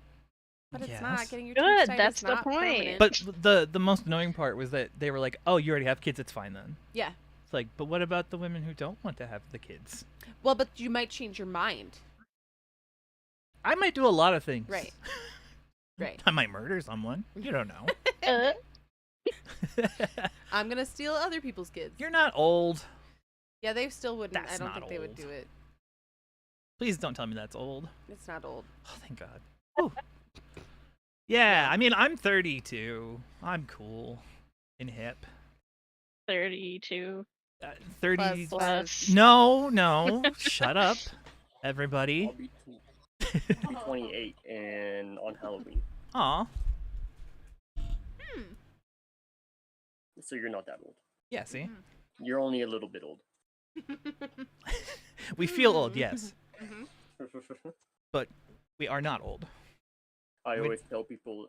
But it's Yes. not getting your Good, tubes tied. that's It's the not point. permanent. But the most annoying part was that they were like, "Oh, you already have kids. It's fine then." Yeah. It's like, but what about the women who don't want to have the kids? Well, but you might change your mind. I might do a lot of things. Right. Right. I might murder someone. You don't know. I'm gonna steal other people's kids. You're not old. Yeah, they still wouldn't. That's I don't not think they would old. do it. Please don't tell me that's old. It's not old. Oh, thank God. Whew. Yeah, I mean, I'm 32. I'm cool and hip. 32 30. plus. No. Shut up, everybody. I'll be 28 and on Halloween. Aw. So you're not that old. Yeah, see? You're only a little bit old. We feel old, yes. Mm-hmm. But we are not old. I Would- always tell people,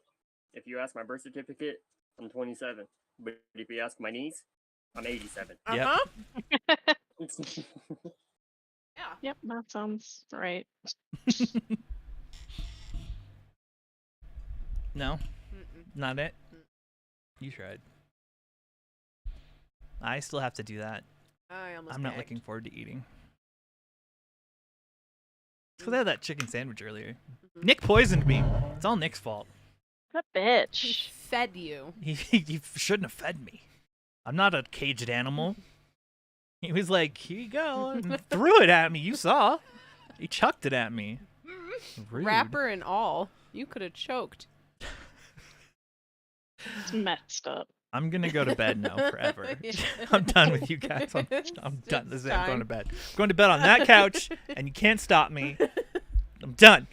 if you ask my birth certificate, I'm 27. But if you ask my niece, I'm 87. Yep. Uh-huh. Yeah. Yep, that sounds right. No, Mm-mm. not it. You tried. I still have to do that. I almost I'm not gagged. looking forward to eating. Because I had that chicken sandwich earlier. Mhm. Nick poisoned me. It's all Nick's fault. What a He bitch. fed you. He shouldn't have fed me. I'm not a caged animal. He was like, here you go, and threw it at me. You saw. He chucked it at me. Rude. Wrapper and all. You could have choked. It's messed up. I'm gonna go to bed now forever. Yeah. I'm done with you guys. I'm It's- done. it's This is it. I'm going to time. bed. I'm going to bed on that couch, and you can't stop me. I'm done.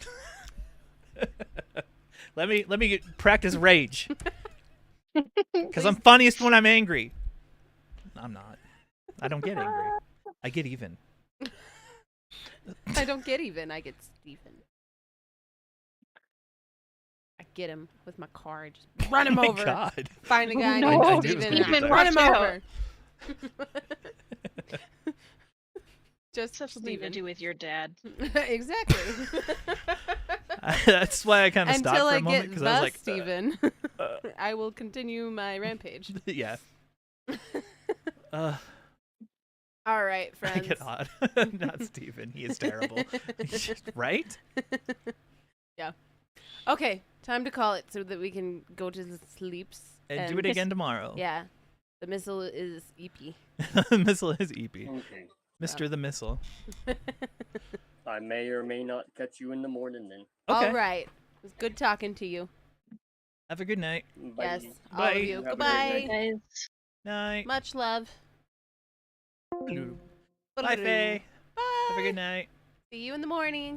let me practice rage. Because I'm funniest when I'm angry. I'm not. I don't get angry. I get even. I don't get even. I get Stephen. I get him with my car. I just run him Oh my over. God. Find a guy No, named I knew it was Stephen. gonna be Run him that. over. Just Has something to Stephen. do with your dad. Exactly. That's why I kind of stopped Until for I a moment get because the I was like, Stephen, I will continue my rampage. yeah. All right, I friends. get hot. Not Steven. He is terrible. He's just, right? Okay, time to call it so that we can go to the sleeps. And do it again tomorrow. Yeah. The missile is EP. The missile is EP. Okay. Mr. the Missile. I may or may not catch you in the morning then. Okay. All right. It was good talking to you. Have a good night. Bye. Yes, all Bye. of you. Have a great Goodbye. night. Guys. Night. Much love. Bye, Faye. Bye. Have a good night. See you in the morning.